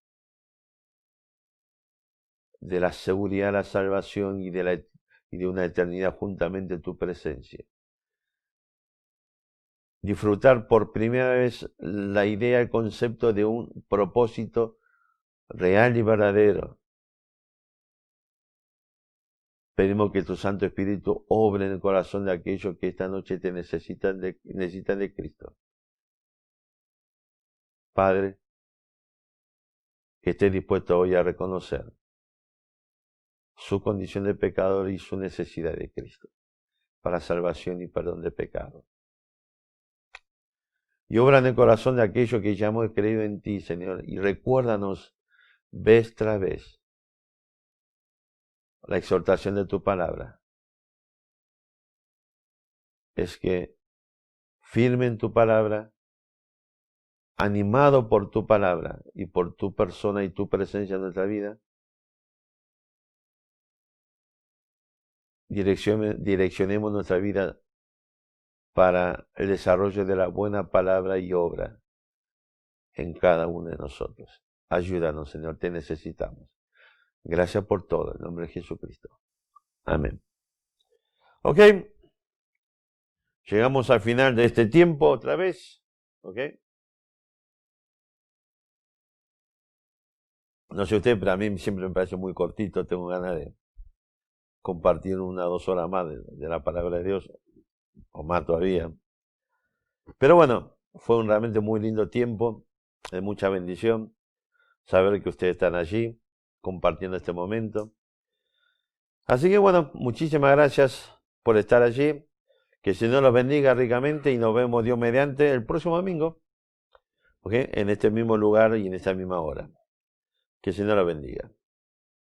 de la seguridad de la salvación y de una eternidad juntamente en tu presencia. Disfrutar por primera vez la idea, el concepto de un propósito real y verdadero. Pedimos que tu Santo Espíritu obre en el corazón de aquellos que esta noche te necesitan de Cristo. Padre, que esté dispuesto hoy a reconocer su condición de pecador y su necesidad de Cristo para salvación y perdón de pecado. Y obra en el corazón de aquellos que ya hemos creído en ti, Señor, y recuérdanos vez tras vez la exhortación de tu palabra. Es que firme en tu palabra, animado por tu palabra y por tu persona y tu presencia en nuestra vida, direccionemos nuestra vida para el desarrollo de la buena palabra y obra en cada uno de nosotros. Ayúdanos, Señor, te necesitamos. Gracias por todo, en nombre de Jesucristo. Amén. Ok. Llegamos al final de este tiempo otra vez. Ok. No sé usted, pero a mí siempre me parece muy cortito. Tengo ganas de compartir 1 o 2 horas más de la palabra de Dios, o más todavía. Pero bueno, fue un realmente muy lindo tiempo, de mucha bendición, saber que ustedes están allí, compartiendo este momento. Así que bueno, muchísimas gracias por estar allí, que el Señor los bendiga ricamente y nos vemos Dios mediante el próximo domingo, ¿okay? En este mismo lugar y en esta misma hora. Que el Señor los bendiga.